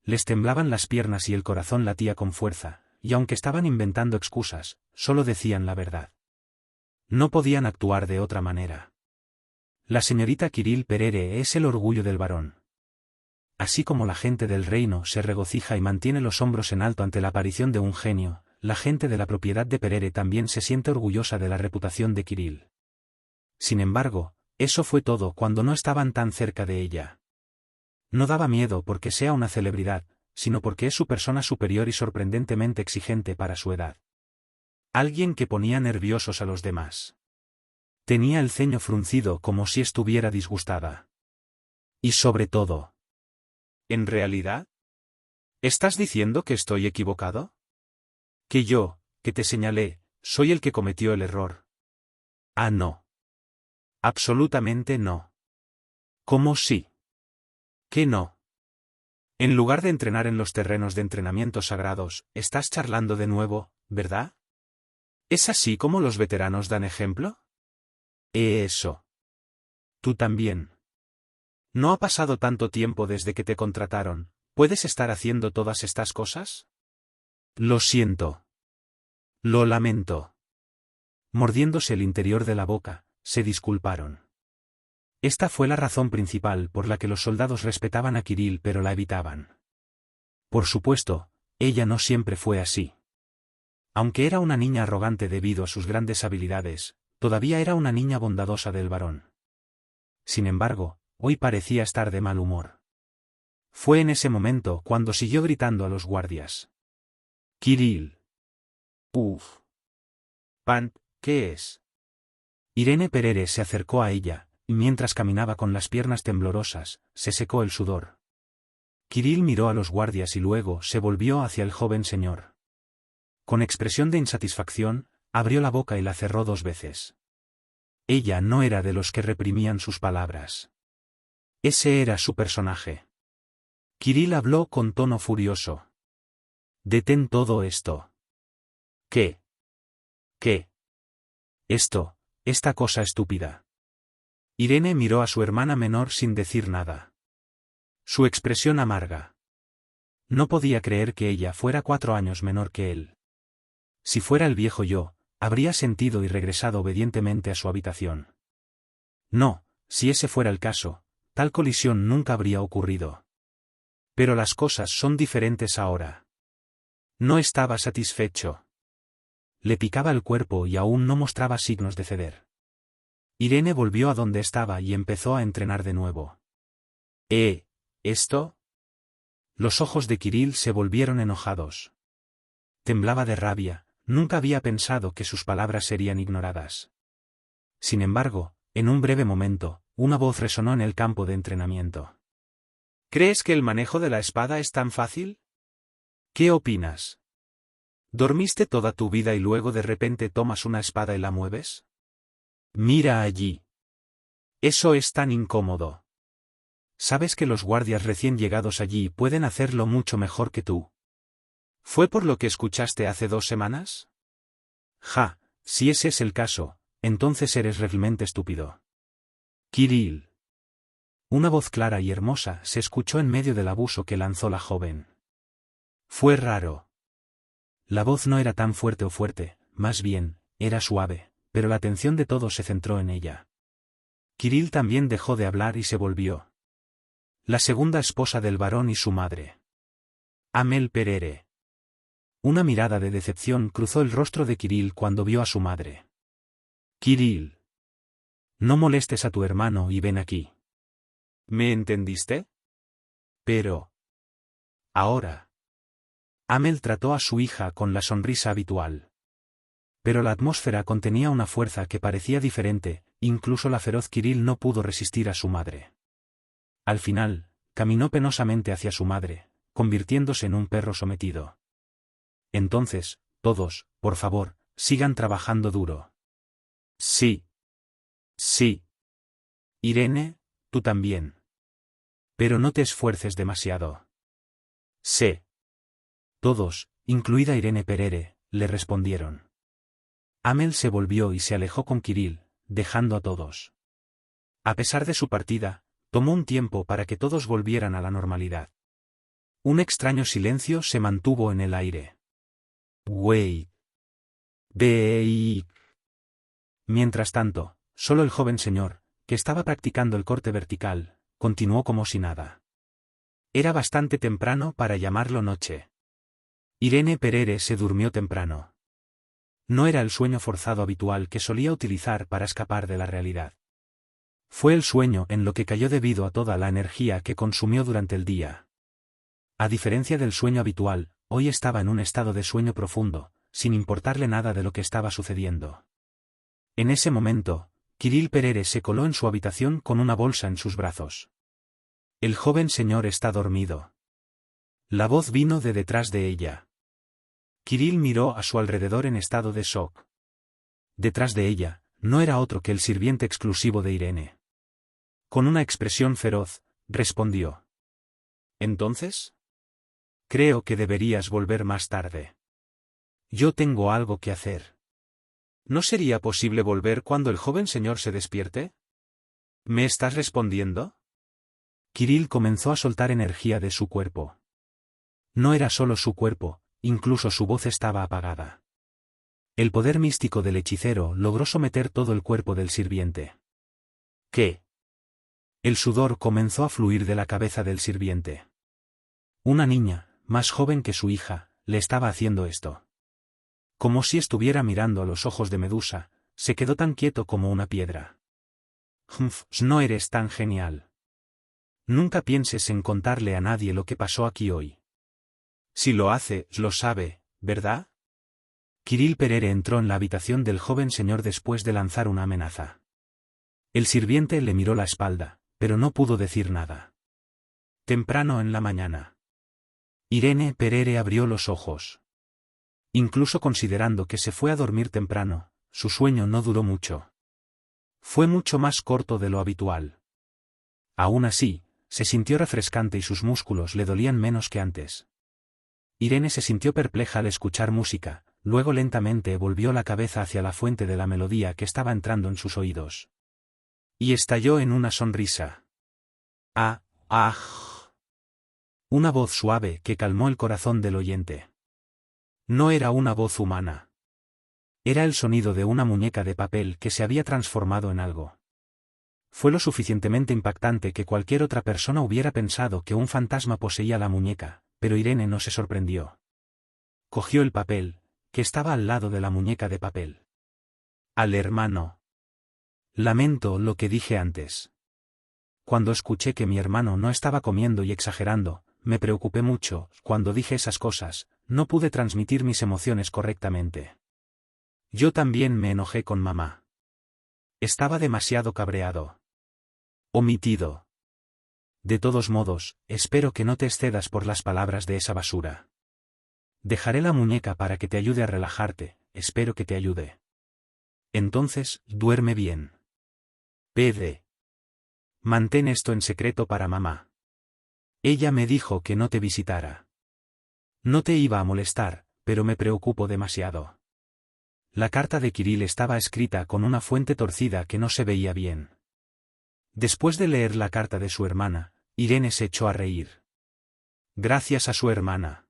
Les temblaban las piernas y el corazón latía con fuerza, y aunque estaban inventando excusas, solo decían la verdad. No podían actuar de otra manera. La señorita Kirill Perere es el orgullo del varón. Así como la gente del reino se regocija y mantiene los hombros en alto ante la aparición de un genio, la gente de la propiedad de Perere también se siente orgullosa de la reputación de Kirill. Sin embargo, eso fue todo cuando no estaban tan cerca de ella. No daba miedo porque sea una celebridad, sino porque es su persona superior y sorprendentemente exigente para su edad. Alguien que ponía nerviosos a los demás. Tenía el ceño fruncido como si estuviera disgustada. Y sobre todo. ¿En realidad? ¿Estás diciendo que estoy equivocado? Que yo, que te señalé, soy el que cometió el error. Ah, no. Absolutamente no. ¿Cómo sí? ¿Qué no? En lugar de entrenar en los terrenos de entrenamiento sagrados, estás charlando de nuevo, ¿verdad? ¿Es así como los veteranos dan ejemplo? Eso. Tú también. No ha pasado tanto tiempo desde que te contrataron. ¿Puedes estar haciendo todas estas cosas? Lo siento. Lo lamento. Mordiéndose el interior de la boca, se disculparon. Esta fue la razón principal por la que los soldados respetaban a Kirill pero la evitaban. Por supuesto, ella no siempre fue así. Aunque era una niña arrogante debido a sus grandes habilidades, todavía era una niña bondadosa del varón. Sin embargo, hoy parecía estar de mal humor. Fue en ese momento cuando siguió gritando a los guardias. Kirill. Uf. Pant, ¿qué es? Irene Perere se acercó a ella, y mientras caminaba con las piernas temblorosas, se secó el sudor. Kirill miró a los guardias y luego se volvió hacia el joven señor. Con expresión de insatisfacción, abrió la boca y la cerró 2 veces. Ella no era de los que reprimían sus palabras. Ese era su personaje. Kirill habló con tono furioso. Detén todo esto. ¿Qué? ¿Qué? Esta cosa estúpida. Irene miró a su hermana menor sin decir nada. Su expresión amarga. No podía creer que ella fuera 4 años menor que él. Si fuera el viejo yo, habría sentido y regresado obedientemente a su habitación. No, si ese fuera el caso, tal colisión nunca habría ocurrido. Pero las cosas son diferentes ahora. No estaba satisfecho. Le picaba el cuerpo y aún no mostraba signos de ceder. Irene volvió a donde estaba y empezó a entrenar de nuevo. ¿Esto? Los ojos de Kirill se volvieron enojados. Temblaba de rabia, nunca había pensado que sus palabras serían ignoradas. Sin embargo, en un breve momento, una voz resonó en el campo de entrenamiento. ¿Crees que el manejo de la espada es tan fácil? ¿Qué opinas? ¿Dormiste toda tu vida y luego de repente tomas una espada y la mueves? Mira allí. Eso es tan incómodo. ¿Sabes que los guardias recién llegados allí pueden hacerlo mucho mejor que tú? ¿Fue por lo que escuchaste hace 2 semanas? Ja, si ese es el caso, entonces eres realmente estúpido. Kirill. Una voz clara y hermosa se escuchó en medio del abuso que lanzó la joven. Fue raro. La voz no era tan fuerte o fuerte, más bien, era suave, pero la atención de todos se centró en ella. Kirill también dejó de hablar y se volvió. La segunda esposa del varón y su madre. Amel Perere. Una mirada de decepción cruzó el rostro de Kirill cuando vio a su madre. Kirill. No molestes a tu hermano y ven aquí. ¿Me entendiste? Pero. Ahora. Amel trató a su hija con la sonrisa habitual. Pero la atmósfera contenía una fuerza que parecía diferente, incluso la feroz Kirill no pudo resistir a su madre. Al final, caminó penosamente hacia su madre, convirtiéndose en un perro sometido. Entonces, todos, por favor, sigan trabajando duro. Sí. Sí. Irene, tú también. Pero no te esfuerces demasiado. Sé. Todos, incluida Irene Perere, le respondieron. Amel se volvió y se alejó con Kirill, dejando a todos. A pesar de su partida, tomó un tiempo para que todos volvieran a la normalidad. Un extraño silencio se mantuvo en el aire. Wait. Wait. Mientras tanto, solo el joven señor, que estaba practicando el corte vertical, continuó como si nada. Era bastante temprano para llamarlo noche. Irene Perere se durmió temprano. No era el sueño forzado habitual que solía utilizar para escapar de la realidad. Fue el sueño en lo que cayó debido a toda la energía que consumió durante el día. A diferencia del sueño habitual, hoy estaba en un estado de sueño profundo, sin importarle nada de lo que estaba sucediendo. En ese momento, Kirill Perere se coló en su habitación con una bolsa en sus brazos. El joven señor está dormido. La voz vino de detrás de ella. Kirill miró a su alrededor en estado de shock. Detrás de ella, no era otro que el sirviente exclusivo de Irene. Con una expresión feroz, respondió. ¿Entonces? Creo que deberías volver más tarde. Yo tengo algo que hacer. ¿No sería posible volver cuando el joven señor se despierte? ¿Me estás respondiendo? Kirill comenzó a soltar energía de su cuerpo. No era solo su cuerpo, incluso su voz estaba apagada. El poder místico del hechicero logró someter todo el cuerpo del sirviente. ¿Qué? El sudor comenzó a fluir de la cabeza del sirviente. Una niña, más joven que su hija, le estaba haciendo esto. Como si estuviera mirando a los ojos de Medusa, se quedó tan quieto como una piedra. No eres tan genial. Nunca pienses en contarle a nadie lo que pasó aquí hoy. Si lo hace, lo sabe, ¿verdad? Kirill Perere entró en la habitación del joven señor después de lanzar una amenaza. El sirviente le miró la espalda, pero no pudo decir nada. Temprano en la mañana. Irene Perere abrió los ojos. Incluso considerando que se fue a dormir temprano, su sueño no duró mucho. Fue mucho más corto de lo habitual. Aún así, se sintió refrescante y sus músculos le dolían menos que antes. Irene se sintió perpleja al escuchar música, luego lentamente volvió la cabeza hacia la fuente de la melodía que estaba entrando en sus oídos. Y estalló en una sonrisa. ¡Ah! ¡Ah! Una voz suave que calmó el corazón del oyente. No era una voz humana. Era el sonido de una muñeca de papel que se había transformado en algo. Fue lo suficientemente impactante que cualquier otra persona hubiera pensado que un fantasma poseía la muñeca, pero Irene no se sorprendió. Cogió el papel, que estaba al lado de la muñeca de papel. Al hermano. Lamento lo que dije antes. Cuando escuché que mi hermano no estaba comiendo y exagerando, me preocupé mucho. Cuando dije esas cosas, no pude transmitir mis emociones correctamente. Yo también me enojé con mamá. Estaba demasiado cabreado. Omitido. De todos modos, espero que no te excedas por las palabras de esa basura. Dejaré la muñeca para que te ayude a relajarte, espero que te ayude. Entonces, duerme bien. PD. Mantén esto en secreto para mamá. Ella me dijo que no te visitara. No te iba a molestar, pero me preocupo demasiado. La carta de Kirill estaba escrita con una fuente torcida que no se veía bien. Después de leer la carta de su hermana, Irene se echó a reír. Gracias a su hermana.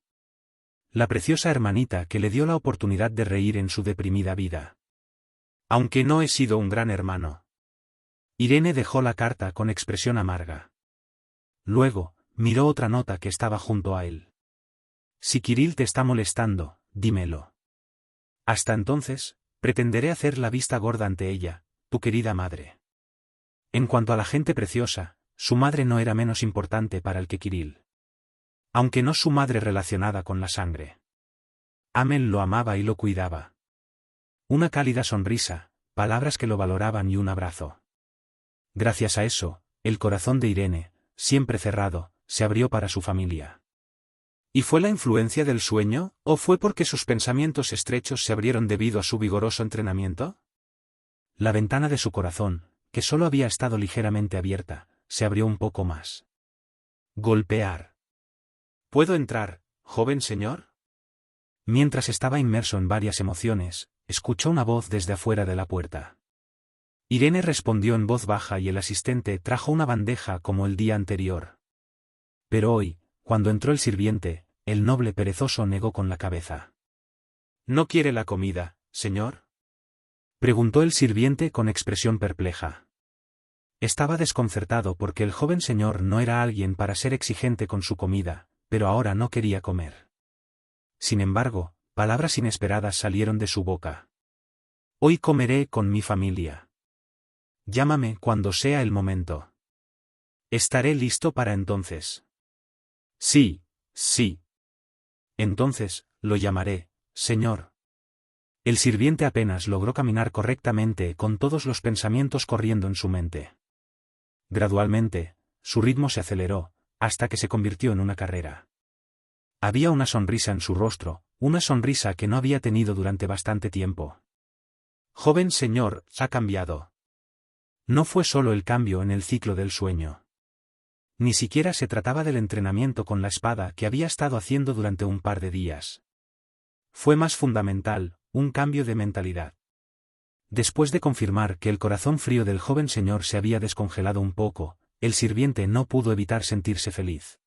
La preciosa hermanita que le dio la oportunidad de reír en su deprimida vida. Aunque no he sido un gran hermano. Irene dejó la carta con expresión amarga. Luego, miró otra nota que estaba junto a él. Si Kirill te está molestando, dímelo. Hasta entonces, pretenderé hacer la vista gorda ante ella, tu querida madre. En cuanto a la gente preciosa, su madre no era menos importante para el que Kirill. Aunque no su madre relacionada con la sangre. Amel lo amaba y lo cuidaba. Una cálida sonrisa, palabras que lo valoraban y un abrazo. Gracias a eso, el corazón de Irene, siempre cerrado, se abrió para su familia. ¿Y fue la influencia del sueño, o fue porque sus pensamientos estrechos se abrieron debido a su vigoroso entrenamiento? La ventana de su corazón, que solo había estado ligeramente abierta, se abrió un poco más. Golpear. ¿Puedo entrar, joven señor? Mientras estaba inmerso en varias emociones, escuchó una voz desde afuera de la puerta. Irene respondió en voz baja y el asistente trajo una bandeja como el día anterior. Pero hoy, cuando entró el sirviente, el noble perezoso negó con la cabeza. ¿No quiere la comida, señor? Preguntó el sirviente con expresión perpleja. Estaba desconcertado porque el joven señor no era alguien para ser exigente con su comida, pero ahora no quería comer. Sin embargo, palabras inesperadas salieron de su boca. Hoy comeré con mi familia. Llámame cuando sea el momento. Estaré listo para entonces. Sí, sí. Entonces, lo llamaré, señor. El sirviente apenas logró caminar correctamente con todos los pensamientos corriendo en su mente. Gradualmente, su ritmo se aceleró, hasta que se convirtió en una carrera. Había una sonrisa en su rostro, una sonrisa que no había tenido durante bastante tiempo. Joven señor, ha cambiado. No fue solo el cambio en el ciclo del sueño. Ni siquiera se trataba del entrenamiento con la espada que había estado haciendo durante un par de días. Fue más fundamental, un cambio de mentalidad. Después de confirmar que el corazón frío del joven señor se había descongelado un poco, el sirviente no pudo evitar sentirse feliz.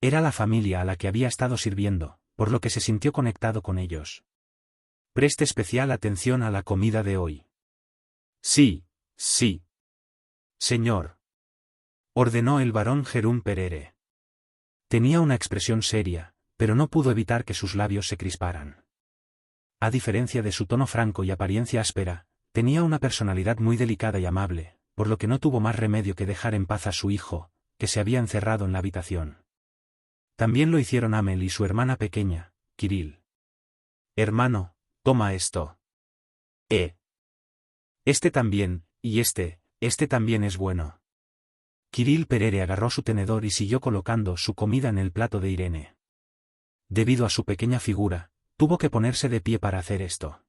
Era la familia a la que había estado sirviendo, por lo que se sintió conectado con ellos. Preste especial atención a la comida de hoy. Sí, sí. Señor. Ordenó el barón Jerún Perere. Tenía una expresión seria, pero no pudo evitar que sus labios se crisparan. A diferencia de su tono franco y apariencia áspera, tenía una personalidad muy delicada y amable, por lo que no tuvo más remedio que dejar en paz a su hijo, que se había encerrado en la habitación. También lo hicieron Amel y su hermana pequeña, Kirill. Hermano, toma esto. Este también, y este también es bueno. Kirill Perere agarró su tenedor y siguió colocando su comida en el plato de Irene. Debido a su pequeña figura, tuvo que ponerse de pie para hacer esto.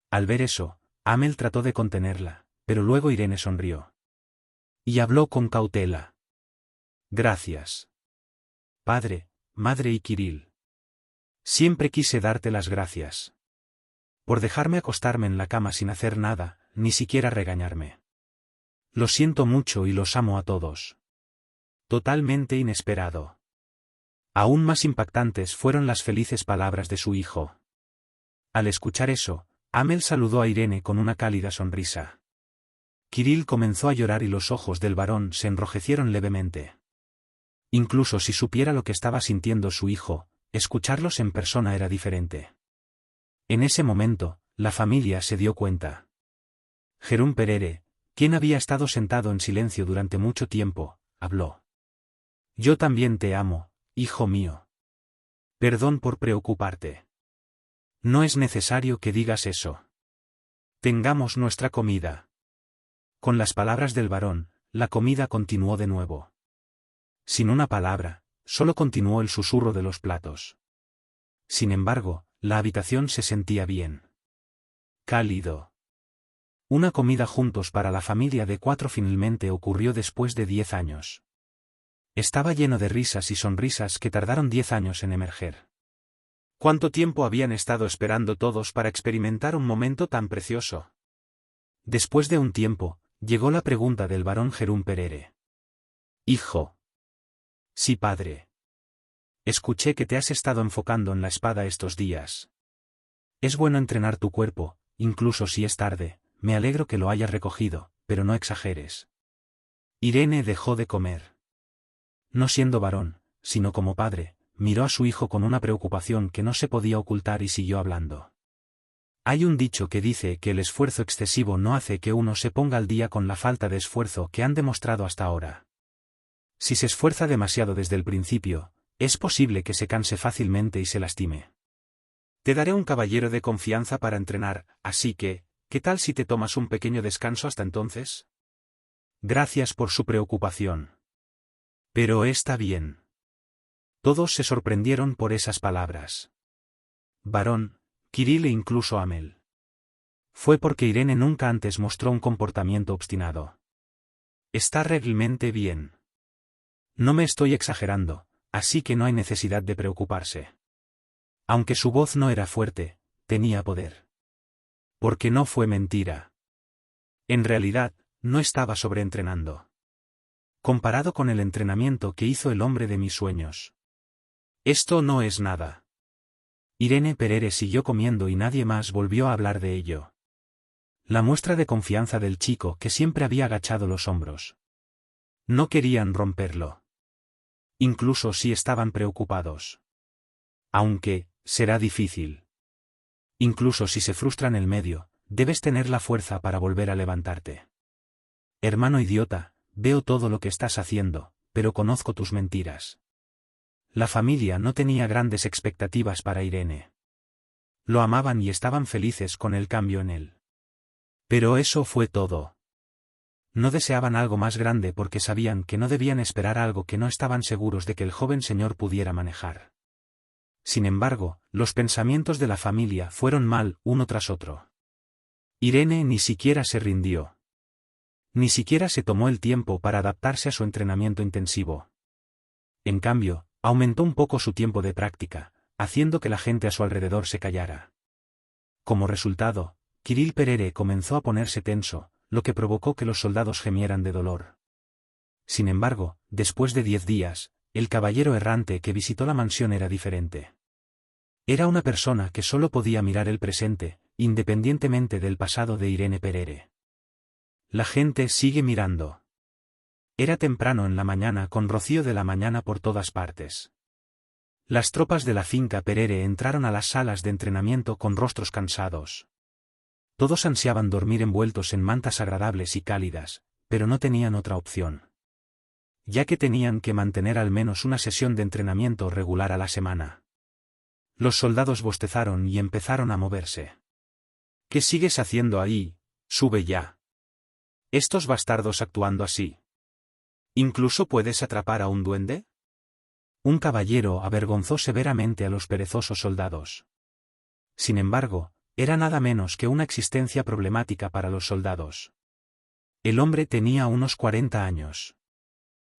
Al ver eso, Amel trató de contenerla, pero luego Irene sonrió. Y habló con cautela. Gracias. Padre, madre y Kirill. Siempre quise darte las gracias. Por dejarme acostarme en la cama sin hacer nada, ni siquiera regañarme. Lo siento mucho y los amo a todos. Totalmente inesperado. Aún más impactantes fueron las felices palabras de su hijo. Al escuchar eso, Amel saludó a Irene con una cálida sonrisa. Kirill comenzó a llorar y los ojos del varón se enrojecieron levemente. Incluso si supiera lo que estaba sintiendo su hijo, escucharlos en persona era diferente. En ese momento, la familia se dio cuenta. Jerún Perere, quien había estado sentado en silencio durante mucho tiempo, habló. Yo también te amo, hijo mío. Perdón por preocuparte. No es necesario que digas eso. Tengamos nuestra comida. Con las palabras del varón, la comida continuó de nuevo. Sin una palabra, solo continuó el susurro de los platos. Sin embargo, la habitación se sentía bien. Cálido. Una comida juntos para la familia de 4 finalmente ocurrió después de 10 años. Estaba lleno de risas y sonrisas que tardaron 10 años en emerger. ¿Cuánto tiempo habían estado esperando todos para experimentar un momento tan precioso? Después de un tiempo, llegó la pregunta del barón Jerún Perere. Hijo. Sí, padre. Escuché que te has estado enfocando en la espada estos días. Es bueno entrenar tu cuerpo, incluso si es tarde. Me alegro que lo hayas recogido, pero no exageres. Irene dejó de comer. No siendo varón, sino como padre, miró a su hijo con una preocupación que no se podía ocultar y siguió hablando. Hay un dicho que dice que el esfuerzo excesivo no hace que uno se ponga al día con la falta de esfuerzo que han demostrado hasta ahora. Si se esfuerza demasiado desde el principio, es posible que se canse fácilmente y se lastime. Te daré un caballero de confianza para entrenar, así que, ¿qué tal si te tomas un pequeño descanso hasta entonces? Gracias por su preocupación. Pero está bien. Todos se sorprendieron por esas palabras. Varón, Kirill e incluso Amel. Fue porque Irene nunca antes mostró un comportamiento obstinado. Está realmente bien. No me estoy exagerando, así que no hay necesidad de preocuparse. Aunque su voz no era fuerte, tenía poder. Porque no fue mentira. En realidad, no estaba sobreentrenando. Comparado con el entrenamiento que hizo el hombre de mis sueños. Esto no es nada. Irene Perere siguió comiendo y nadie más volvió a hablar de ello. La muestra de confianza del chico que siempre había agachado los hombros. No querían romperlo. Incluso si estaban preocupados. Aunque, será difícil. Incluso si se frustra en el medio, debes tener la fuerza para volver a levantarte. Hermano idiota, veo todo lo que estás haciendo, pero conozco tus mentiras. La familia no tenía grandes expectativas para Irene. Lo amaban y estaban felices con el cambio en él. Pero eso fue todo. No deseaban algo más grande porque sabían que no debían esperar algo que no estaban seguros de que el joven señor pudiera manejar. Sin embargo, los pensamientos de la familia fueron mal uno tras otro. Irene ni siquiera se rindió. Ni siquiera se tomó el tiempo para adaptarse a su entrenamiento intensivo. En cambio, aumentó un poco su tiempo de práctica, haciendo que la gente a su alrededor se callara. Como resultado, Kirill Perere comenzó a ponerse tenso, lo que provocó que los soldados gemieran de dolor. Sin embargo, después de 10 días, el caballero errante que visitó la mansión era diferente. Era una persona que solo podía mirar el presente, independientemente del pasado de Irene Perere. La gente sigue mirando. Era temprano en la mañana con rocío de la mañana por todas partes. Las tropas de la finca Perere entraron a las salas de entrenamiento con rostros cansados. Todos ansiaban dormir envueltos en mantas agradables y cálidas, pero no tenían otra opción. Ya que tenían que mantener al menos una sesión de entrenamiento regular a la semana. Los soldados bostezaron y empezaron a moverse. ¿Qué sigues haciendo ahí? Sube ya. Estos bastardos actuando así. ¿Incluso puedes atrapar a un duende? Un caballero avergonzó severamente a los perezosos soldados. Sin embargo, era nada menos que una existencia problemática para los soldados. El hombre tenía unos 40 años.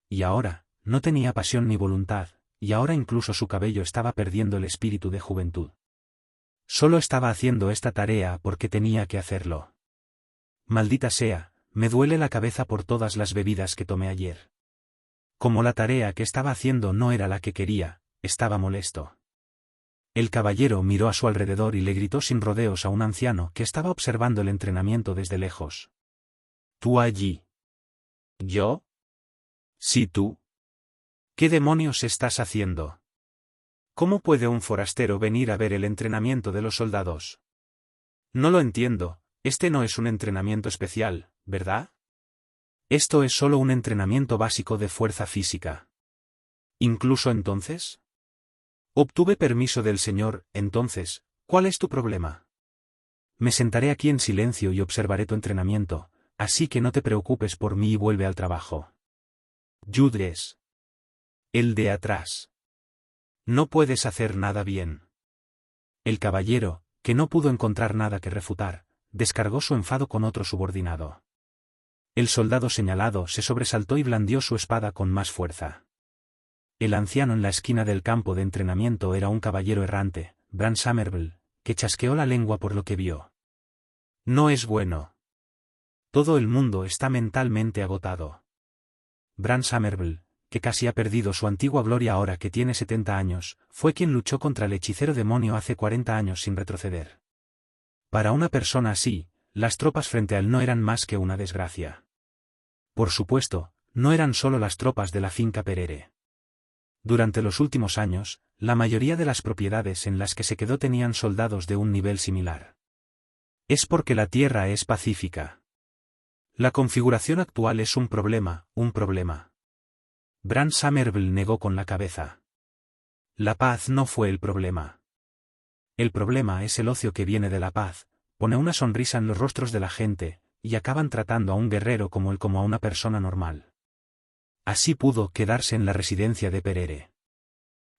Y ahora, no tenía pasión ni voluntad, y ahora incluso su cabello estaba perdiendo el espíritu de juventud. Solo estaba haciendo esta tarea porque tenía que hacerlo. Maldita sea, me duele la cabeza por todas las bebidas que tomé ayer. Como la tarea que estaba haciendo no era la que quería, estaba molesto. El caballero miró a su alrededor y le gritó sin rodeos a un anciano que estaba observando el entrenamiento desde lejos. ¿Tú allí? ¿Yo? Sí, tú. ¿Qué demonios estás haciendo? ¿Cómo puede un forastero venir a ver el entrenamiento de los soldados? No lo entiendo, este no es un entrenamiento especial, ¿verdad? Esto es solo un entrenamiento básico de fuerza física. ¿Incluso entonces? Obtuve permiso del señor, entonces, ¿cuál es tu problema? Me sentaré aquí en silencio y observaré tu entrenamiento, así que no te preocupes por mí y vuelve al trabajo. Judes. El de atrás. No puedes hacer nada bien. El caballero, que no pudo encontrar nada que refutar, descargó su enfado con otro subordinado. El soldado señalado se sobresaltó y blandió su espada con más fuerza. El anciano en la esquina del campo de entrenamiento era un caballero errante, Bran Somerville, que chasqueó la lengua por lo que vio. No es bueno. Todo el mundo está mentalmente agotado. Bran Somerville, que casi ha perdido su antigua gloria ahora que tiene 70 años, fue quien luchó contra el hechicero demonio hace 40 años sin retroceder. Para una persona así, las tropas frente a él no eran más que una desgracia. Por supuesto, no eran solo las tropas de la finca Perere. Durante los últimos años, la mayoría de las propiedades en las que se quedó tenían soldados de un nivel similar. Es porque la tierra es pacífica. La configuración actual es un problema, un problema. Bran Somerville negó con la cabeza. La paz no fue el problema. El problema es el ocio que viene de la paz, pone una sonrisa en los rostros de la gente, y acaban tratando a un guerrero como él como a una persona normal. Así pudo quedarse en la residencia de Perere.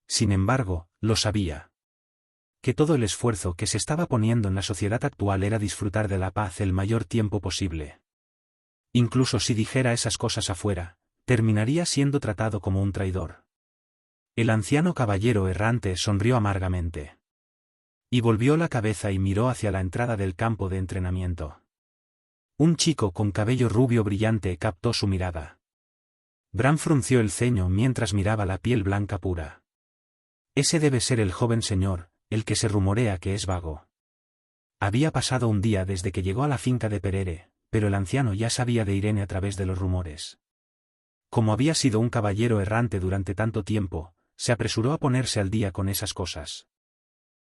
Sin embargo, lo sabía. Que todo el esfuerzo que se estaba poniendo en la sociedad actual era disfrutar de la paz el mayor tiempo posible. Incluso si dijera esas cosas afuera, terminaría siendo tratado como un traidor. El anciano caballero errante sonrió amargamente. Y volvió la cabeza y miró hacia la entrada del campo de entrenamiento. Un chico con cabello rubio brillante captó su mirada. Bran frunció el ceño mientras miraba la piel blanca pura. Ese debe ser el joven señor, el que se rumorea que es vago. Había pasado un día desde que llegó a la finca de Perere, pero el anciano ya sabía de Irene a través de los rumores. Como había sido un caballero errante durante tanto tiempo, se apresuró a ponerse al día con esas cosas.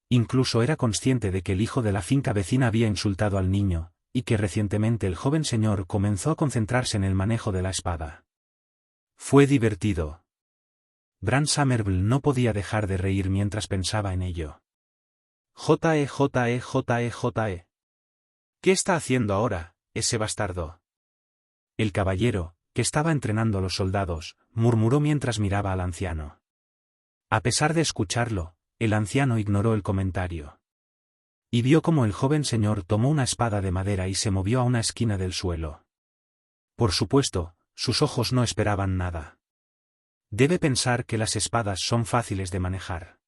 Incluso era consciente de que el hijo de la finca vecina había insultado al niño, y que recientemente el joven señor comenzó a concentrarse en el manejo de la espada. Fue divertido. Bran Somerville no podía dejar de reír mientras pensaba en ello. J.E. ¿Qué está haciendo ahora, ese bastardo? El caballero, que estaba entrenando a los soldados, murmuró mientras miraba al anciano. A pesar de escucharlo, el anciano ignoró el comentario. Y vio cómo el joven señor tomó una espada de madera y se movió a una esquina del suelo. Por supuesto, sus ojos no esperaban nada. Debe pensar que las espadas son fáciles de manejar.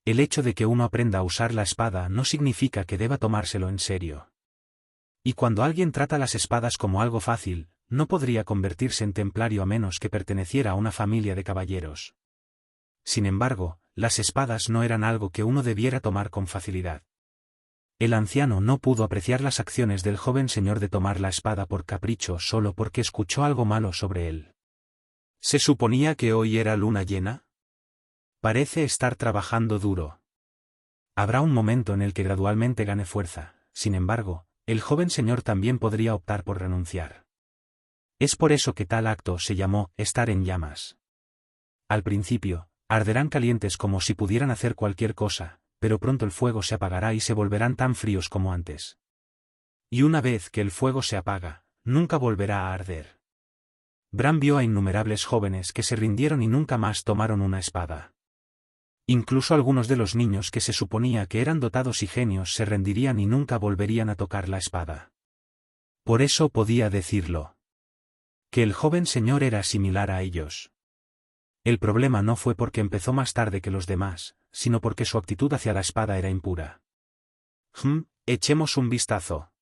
El hecho de que uno aprenda a usar la espada no significa que deba tomárselo en serio. Y cuando alguien trata las espadas como algo fácil, no podría convertirse en templario a menos que perteneciera a una familia de caballeros. Sin embargo, las espadas no eran algo que uno debiera tomar con facilidad. El anciano no pudo apreciar las acciones del joven señor de tomar la espada por capricho solo porque escuchó algo malo sobre él. ¿Se suponía que hoy era luna llena? Parece estar trabajando duro. Habrá un momento en el que gradualmente gane fuerza, sin embargo, el joven señor también podría optar por renunciar. Es por eso que tal acto se llamó estar en llamas. Al principio, arderán calientes como si pudieran hacer cualquier cosa, pero pronto el fuego se apagará y se volverán tan fríos como antes. Y una vez que el fuego se apaga, nunca volverá a arder. Bran vio a innumerables jóvenes que se rindieron y nunca más tomaron una espada. Incluso algunos de los niños que se suponía que eran dotados y genios se rendirían y nunca volverían a tocar la espada. Por eso podía decirlo. Que el joven señor era similar a ellos. El problema no fue porque empezó más tarde que los demás, sino porque su actitud hacia la espada era impura. Echemos un vistazo.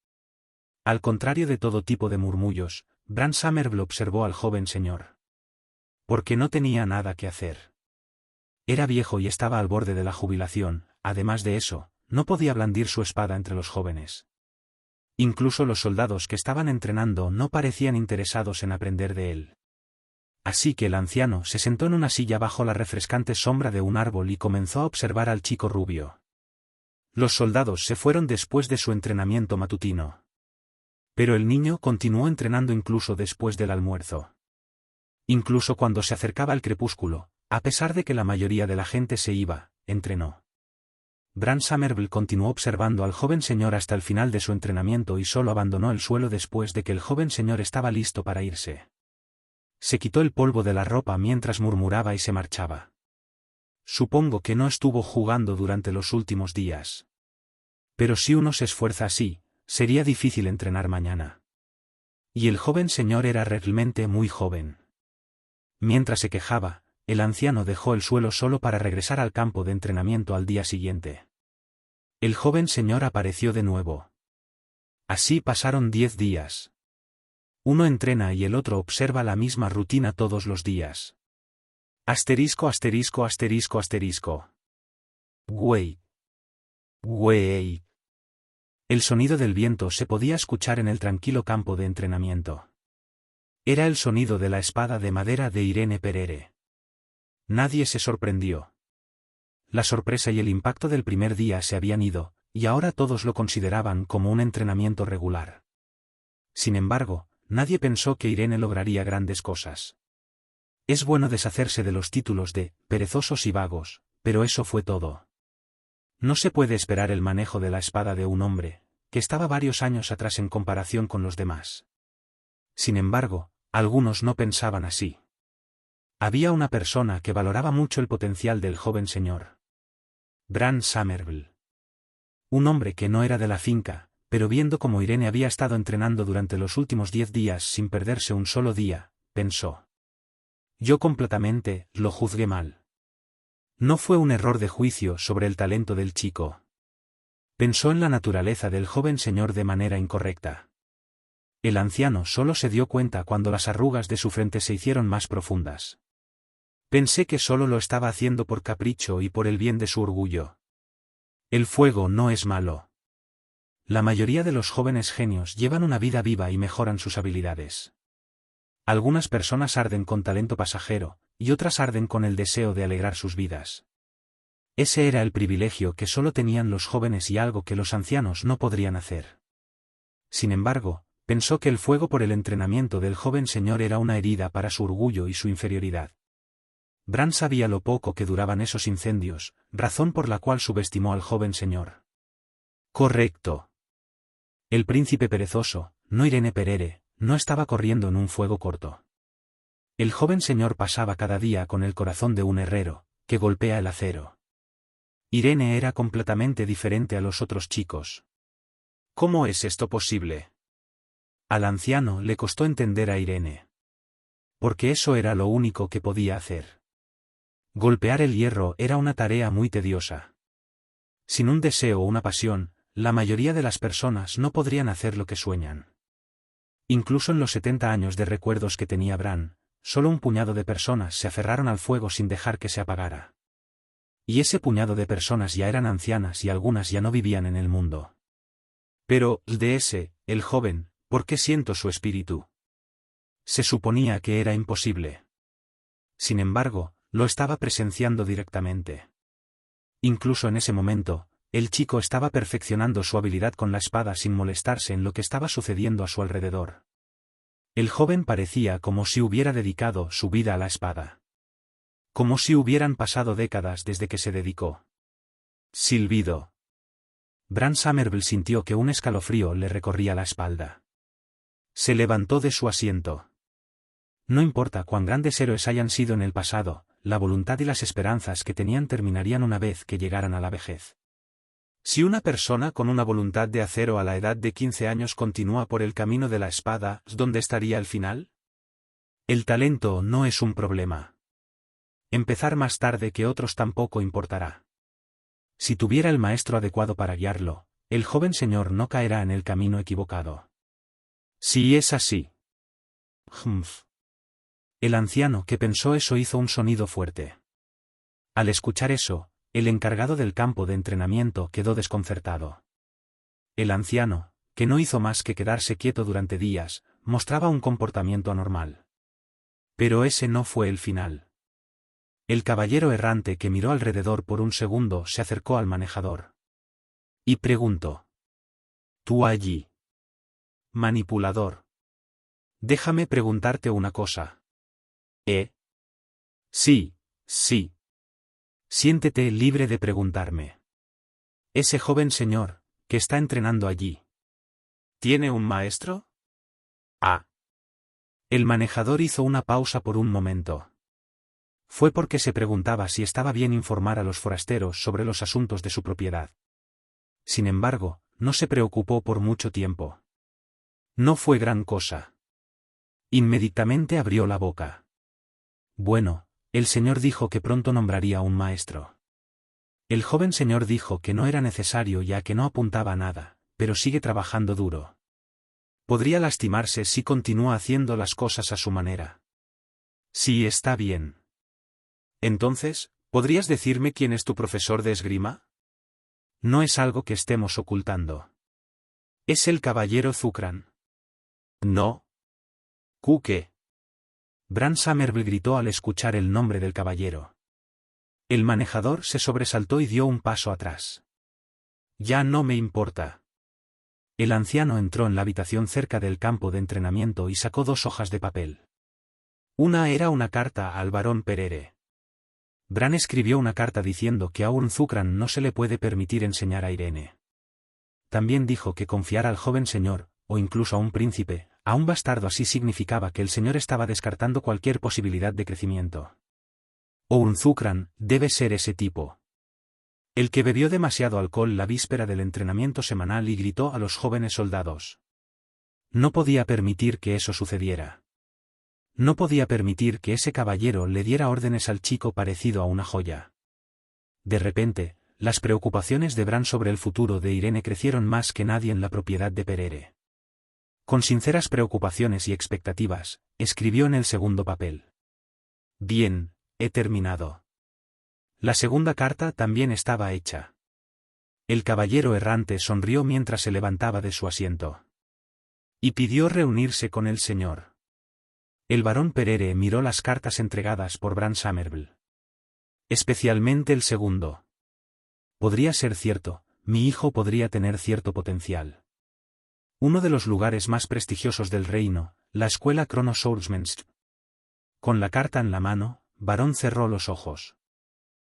Al contrario de todo tipo de murmullos, Bran Somerville observó al joven señor. Porque no tenía nada que hacer. Era viejo y estaba al borde de la jubilación, además de eso, no podía blandir su espada entre los jóvenes. Incluso los soldados que estaban entrenando no parecían interesados en aprender de él. Así que el anciano se sentó en una silla bajo la refrescante sombra de un árbol y comenzó a observar al chico rubio. Los soldados se fueron después de su entrenamiento matutino. Pero el niño continuó entrenando incluso después del almuerzo. Incluso cuando se acercaba el crepúsculo, a pesar de que la mayoría de la gente se iba, entrenó. Bran Somerville continuó observando al joven señor hasta el final de su entrenamiento y solo abandonó el suelo después de que el joven señor estaba listo para irse. Se quitó el polvo de la ropa mientras murmuraba y se marchaba. Supongo que no estuvo jugando durante los últimos días. Pero si uno se esfuerza así, sería difícil entrenar mañana. Y el joven señor era realmente muy joven. Mientras se quejaba, el anciano dejó el suelo solo para regresar al campo de entrenamiento al día siguiente. El joven señor apareció de nuevo. Así pasaron 10 días. Uno entrena y el otro observa la misma rutina todos los días. Asterisco asterisco asterisco asterisco. Wait. Wait. El sonido del viento se podía escuchar en el tranquilo campo de entrenamiento. Era el sonido de la espada de madera de Irene Perere. Nadie se sorprendió. La sorpresa y el impacto del primer día se habían ido, y ahora todos lo consideraban como un entrenamiento regular. Sin embargo, nadie pensó que Irene lograría grandes cosas. Es bueno deshacerse de los títulos de perezosos y vagos, pero eso fue todo. No se puede esperar el manejo de la espada de un hombre, que estaba varios años atrás en comparación con los demás. Sin embargo, algunos no pensaban así. Había una persona que valoraba mucho el potencial del joven señor. Bran Somerville. Un hombre que no era de la finca, pero viendo cómo Irene había estado entrenando durante los últimos 10 días sin perderse un solo día, pensó. Yo completamente lo juzgué mal. No fue un error de juicio sobre el talento del chico. Pensó en la naturaleza del joven señor de manera incorrecta. El anciano solo se dio cuenta cuando las arrugas de su frente se hicieron más profundas. Pensé que solo lo estaba haciendo por capricho y por el bien de su orgullo. El fuego no es malo. La mayoría de los jóvenes genios llevan una vida viva y mejoran sus habilidades. Algunas personas arden con talento pasajero, y otras arden con el deseo de alegrar sus vidas. Ese era el privilegio que solo tenían los jóvenes y algo que los ancianos no podrían hacer. Sin embargo, pensó que el fuego por el entrenamiento del joven señor era una herida para su orgullo y su inferioridad. Bran sabía lo poco que duraban esos incendios, razón por la cual subestimó al joven señor. Correcto. El príncipe perezoso, no Irene Perere, no estaba corriendo en un fuego corto. El joven señor pasaba cada día con el corazón de un herrero, que golpea el acero. Irene era completamente diferente a los otros chicos. ¿Cómo es esto posible? Al anciano le costó entender a Irene. Porque eso era lo único que podía hacer. Golpear el hierro era una tarea muy tediosa. Sin un deseo o una pasión, la mayoría de las personas no podrían hacer lo que sueñan. Incluso en los 70 años de recuerdos que tenía Bran, solo un puñado de personas se aferraron al fuego sin dejar que se apagara. Y ese puñado de personas ya eran ancianas y algunas ya no vivían en el mundo. Pero, de ese, el joven, ¿por qué siento su espíritu? Se suponía que era imposible. Sin embargo, lo estaba presenciando directamente. Incluso en ese momento, el chico estaba perfeccionando su habilidad con la espada sin molestarse en lo que estaba sucediendo a su alrededor. El joven parecía como si hubiera dedicado su vida a la espada. Como si hubieran pasado décadas desde que se dedicó. Silbido. Bran Somerville sintió que un escalofrío le recorría la espalda. Se levantó de su asiento. No importa cuán grandes héroes hayan sido en el pasado, la voluntad y las esperanzas que tenían terminarían una vez que llegaran a la vejez. Si una persona con una voluntad de acero a la edad de 15 años continúa por el camino de la espada, ¿dónde estaría el final? El talento no es un problema. Empezar más tarde que otros tampoco importará. Si tuviera el maestro adecuado para guiarlo, el joven señor no caerá en el camino equivocado. Si es así. Humph. El anciano que pensó eso hizo un sonido fuerte. Al escuchar eso, el encargado del campo de entrenamiento quedó desconcertado. El anciano, que no hizo más que quedarse quieto durante días, mostraba un comportamiento anormal. Pero ese no fue el final. El caballero errante que miró alrededor por un segundo se acercó al manejador. Y preguntó. ¿Tú allí? Manipulador. Déjame preguntarte una cosa. Sí, sí. Siéntete libre de preguntarme. Ese joven señor, que está entrenando allí. ¿Tiene un maestro? Ah. El manejador hizo una pausa por un momento. Fue porque se preguntaba si estaba bien informar a los forasteros sobre los asuntos de su propiedad. Sin embargo, no se preocupó por mucho tiempo. No fue gran cosa. Inmediatamente abrió la boca. Bueno, el señor dijo que pronto nombraría un maestro. El joven señor dijo que no era necesario ya que no apuntaba a nada, pero sigue trabajando duro. Podría lastimarse si continúa haciendo las cosas a su manera. Sí, está bien. Entonces, ¿podrías decirme quién es tu profesor de esgrima? No es algo que estemos ocultando. Es el caballero Zucran. No. ¿Qué? Bran Somerville gritó al escuchar el nombre del caballero. El manejador se sobresaltó y dio un paso atrás. Ya no me importa. El anciano entró en la habitación cerca del campo de entrenamiento y sacó 2 hojas de papel. Una era una carta al barón Perere. Bran escribió una carta diciendo que a un Zucran no se le puede permitir enseñar a Irene. También dijo que confiar al joven señor, o incluso a un príncipe, a un bastardo así significaba que el señor estaba descartando cualquier posibilidad de crecimiento. O un Zucran debe ser ese tipo. El que bebió demasiado alcohol la víspera del entrenamiento semanal y gritó a los jóvenes soldados. No podía permitir que eso sucediera. No podía permitir que ese caballero le diera órdenes al chico parecido a una joya. De repente, las preocupaciones de Bran sobre el futuro de Irene crecieron más que nadie en la propiedad de Perere. Con sinceras preocupaciones y expectativas, escribió en el segundo papel. Bien, he terminado. La segunda carta también estaba hecha. El caballero errante sonrió mientras se levantaba de su asiento. Y pidió reunirse con el señor. El barón Perere miró las cartas entregadas por Bran Somerville. Especialmente el segundo. Podría ser cierto, mi hijo podría tener cierto potencial. Uno de los lugares más prestigiosos del reino, la escuela Crono Swordsmanship. Con la carta en la mano, Barón cerró los ojos.